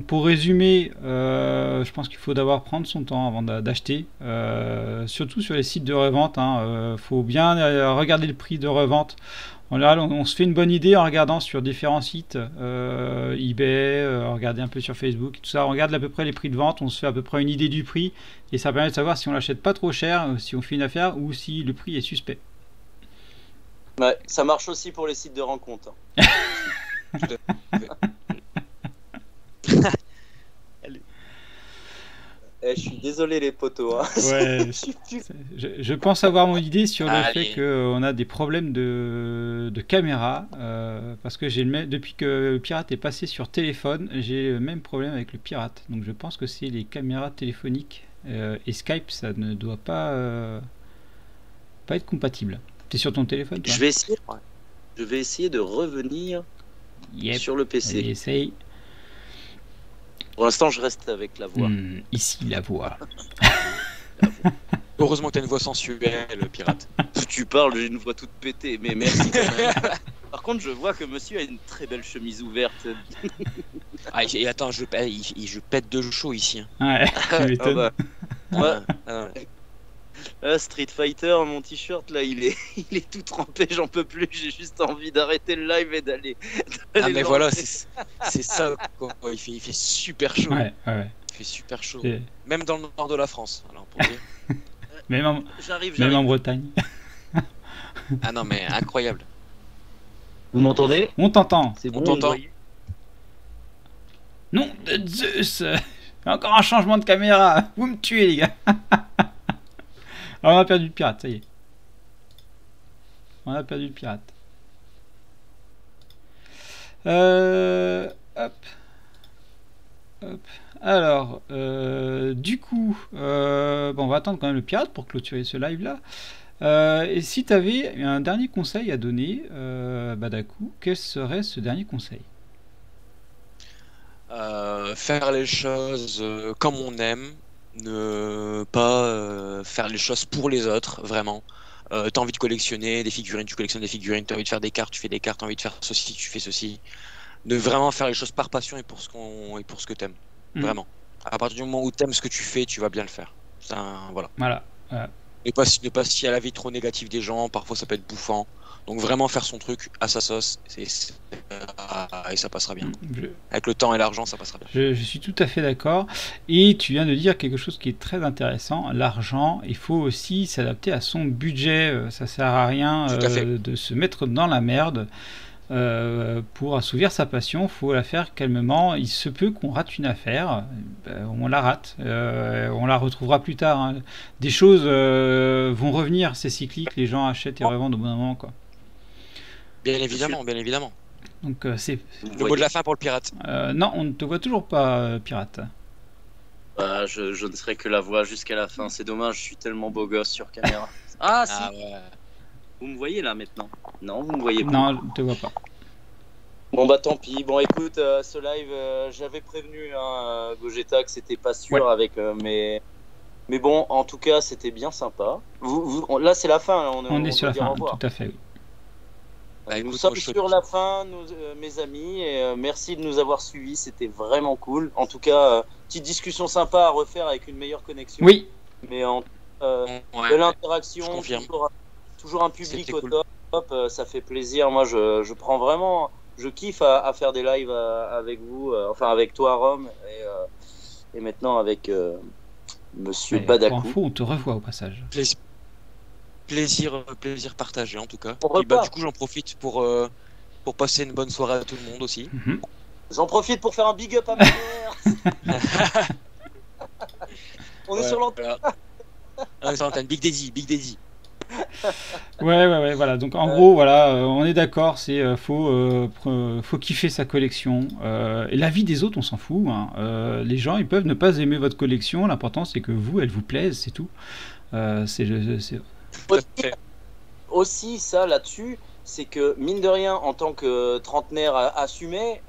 Pour résumer, je pense qu'il faut d'abord prendre son temps avant d'acheter, surtout sur les sites de revente. Faut bien regarder le prix de revente. En général, on se fait une bonne idée en regardant sur différents sites, eBay, regarder un peu sur Facebook, tout ça. On regarde à peu près les prix de vente, on se fait à peu près une idée du prix et ça permet de savoir si on l'achète pas trop cher, si on fait une affaire ou si le prix est suspect. Ouais, ça marche aussi pour les sites de rencontres. Je suis désolé les potos. Hein. Ouais, je pense avoir mon idée sur le fait qu'on a des problèmes de caméra, parce que depuis que Pirate est passé sur téléphone, j'ai le même problème avec le Pirate. Donc je pense que c'est les caméras téléphoniques et Skype, ça ne doit pas être compatible. T'es sur ton téléphone, toi ? Je vais essayer de revenir sur le PC. Allez, essaye. Pour l'instant, je reste avec la voix. Ici, la voix. Heureusement que t'as une voix sensuelle, Pirate. Tu parles, j'ai une voix toute pétée, mais merci quand même. Par contre, je vois que monsieur a une très belle chemise ouverte. Ah, et attends, je pète de chaud ici. Ouais, tu m'étonnes. Street Fighter, mon t-shirt là, il est tout trempé, j'en peux plus. J'ai juste envie d'arrêter le live et d'aller. Ah mais voilà, c'est ça quoi. Il fait super chaud. Ouais. Il fait super chaud. Même dans le nord de la France. Alors pour dire. Même en Bretagne. Ah non mais incroyable. Vous m'entendez ? On t'entend. C'est bon, on t'entend. Non de Zeus. Encore un changement de caméra. Vous me tuez les gars. Alors on a perdu le pirate, ça y est. On a perdu le pirate. Hop. Alors, du coup, on va attendre quand même le pirate pour clôturer ce live là. Et si tu avais un dernier conseil à donner, Badakou, quel serait ce dernier conseil ? Faire les choses comme on aime. Ne pas faire les choses pour les autres, vraiment. T'as envie de collectionner des figurines, tu collectionnes des figurines. T'as envie de faire des cartes, tu fais des cartes. T'as envie de faire ceci, tu fais ceci. De vraiment faire les choses par passion et pour ce que t'aimes. Vraiment. À partir du moment où t'aimes ce que tu fais, tu vas bien le faire. Voilà. Et pas se fier à la vie trop négative des gens. Parfois, ça peut être bouffant. Donc vraiment faire son truc à sa sauce et ça passera bien. Avec le temps et l'argent, ça passera bien. Je suis tout à fait d'accord. Et tu viens de dire quelque chose qui est très intéressant. L'argent, il faut aussi s'adapter à son budget. Ça sert à rien de se mettre dans la merde. Pour assouvir sa passion, il faut la faire calmement. Il se peut qu'on rate une affaire, on la rate, on la retrouvera plus tard. Hein. Des choses vont revenir, c'est cyclique, les gens achètent et revendent au bon moment, quoi. Bien évidemment. Donc c'est le mot de la fin pour le pirate. Non, on ne te voit toujours pas, pirate. Je ne serai que la voix jusqu'à la fin. C'est dommage, je suis tellement beau gosse sur caméra. Si. Ouais. Vous me voyez là maintenant? Non, vous me voyez pas. Non, je ne te vois pas. Bon bah tant pis. Bon écoute, ce live, j'avais prévenu Gogeta que c'était pas sûr avec Mais bon, en tout cas, c'était bien sympa. Là, c'est la fin. On est sur doit la dire au fin, revoir. tout à fait. Oui. Bah, Nous écoute, sommes moi, je te- sur la fin, mes amis, et merci de nous avoir suivis. C'était vraiment cool. En tout cas, petite discussion sympa à refaire avec une meilleure connexion. Oui, Mais Ouais, de je l'interaction, confirme. toujours un public C'était au cool. top, ça fait plaisir. Moi, je prends vraiment, je kiffe à faire des lives avec vous, enfin avec toi, Rome, et maintenant avec Monsieur pour Badakou. info, on te revoit au passage. Plaisir partagé en tout cas. On Puis, bah, repart. du coup, j'en profite pour passer une bonne soirée à tout le monde aussi. Mhm. J'en profite pour faire un big up à ma mère. On est sur l'antenne. Voilà. On est sur l'antenne. Big Daddy, Big Daddy. Ouais, voilà. Donc en gros, voilà, on est d'accord, faut kiffer sa collection. Et la vie des autres, on s'en fout. Hein. Les gens, ils peuvent ne pas aimer votre collection. L'important, c'est que vous, elle vous plaise, c'est tout. C'est Tout à fait. Aussi, ça là-dessus, c'est que mine de rien, en tant que trentenaire assumé,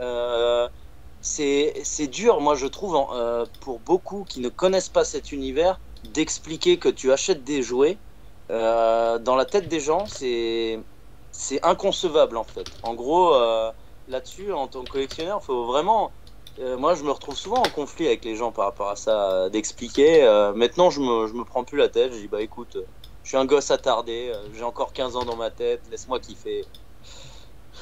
c'est dur, moi je trouve, pour beaucoup qui ne connaissent pas cet univers, d'expliquer que tu achètes des jouets. Dans la tête des gens, c'est inconcevable en fait. En gros, là-dessus, en tant que collectionneur, faut vraiment. Moi, je me retrouve souvent en conflit avec les gens par rapport à ça, d'expliquer. Maintenant, je me prends plus la tête. Je dis, bah écoute, je suis un gosse attardé, j'ai encore 15 ans dans ma tête, laisse-moi kiffer.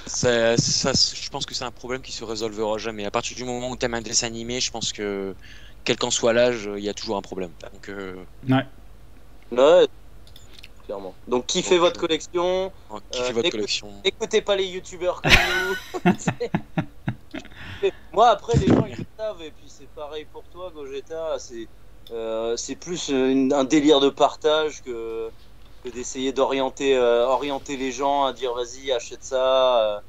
Je pense que c'est un problème qui se résolvera jamais. À partir du moment où tu aimes un dessin animé, je pense que, quel qu'en soit l'âge, il y a toujours un problème. Donc, ouais. Ouais, clairement. Donc, kiffez Donc, votre collection. kiffez votre collection. N'écoutez pas les youtubeurs comme nous. Moi, après, les gens ils le savent, et puis c'est pareil pour toi, Gogeta. C'est plus un délire de partage que d'essayer d'orienter orienter les gens à dire vas-y, achète ça.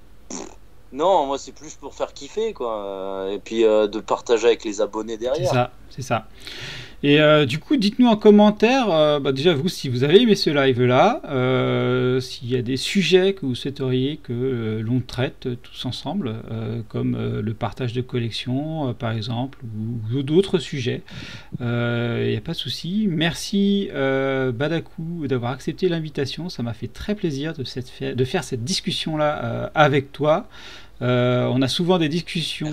Non, moi, c'est plus pour faire kiffer, quoi. Et puis de partager avec les abonnés derrière. C'est ça. Et du coup, dites-nous en commentaire, déjà vous, si vous avez aimé ce live-là, s'il y a des sujets que vous souhaiteriez que l'on traite tous ensemble, comme le partage de collection, par exemple, ou d'autres sujets. Il n'y a pas de souci. Merci Badakou d'avoir accepté l'invitation. Ça m'a fait très plaisir de faire cette discussion-là avec toi. On a souvent des discussions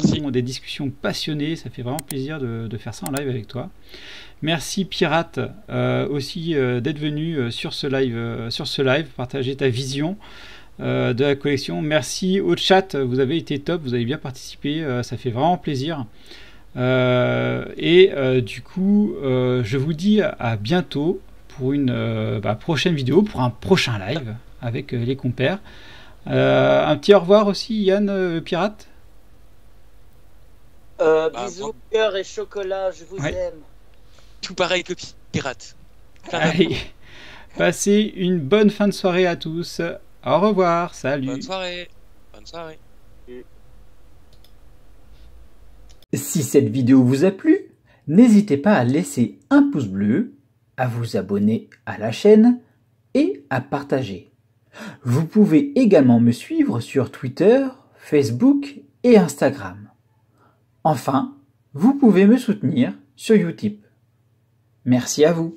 passionnées. Ça fait vraiment plaisir de faire ça en live avec toi. Merci Pirate aussi d'être venu sur ce live, partager ta vision de la collection. Merci au chat, vous avez été top, vous avez bien participé, ça fait vraiment plaisir. Du coup, je vous dis à bientôt pour une prochaine vidéo, pour un prochain live avec les compères. Un petit au revoir aussi, Yann Pirate. Bisous, cœur et chocolat, je vous aime. Tout pareil que Pirate. Allez, passez une bonne fin de soirée à tous. Au revoir, salut. Bonne soirée. Bonne soirée. Si cette vidéo vous a plu, n'hésitez pas à laisser un pouce bleu, à vous abonner à la chaîne et à partager. Vous pouvez également me suivre sur Twitter, Facebook et Instagram. Enfin, vous pouvez me soutenir sur Utip. Merci à vous.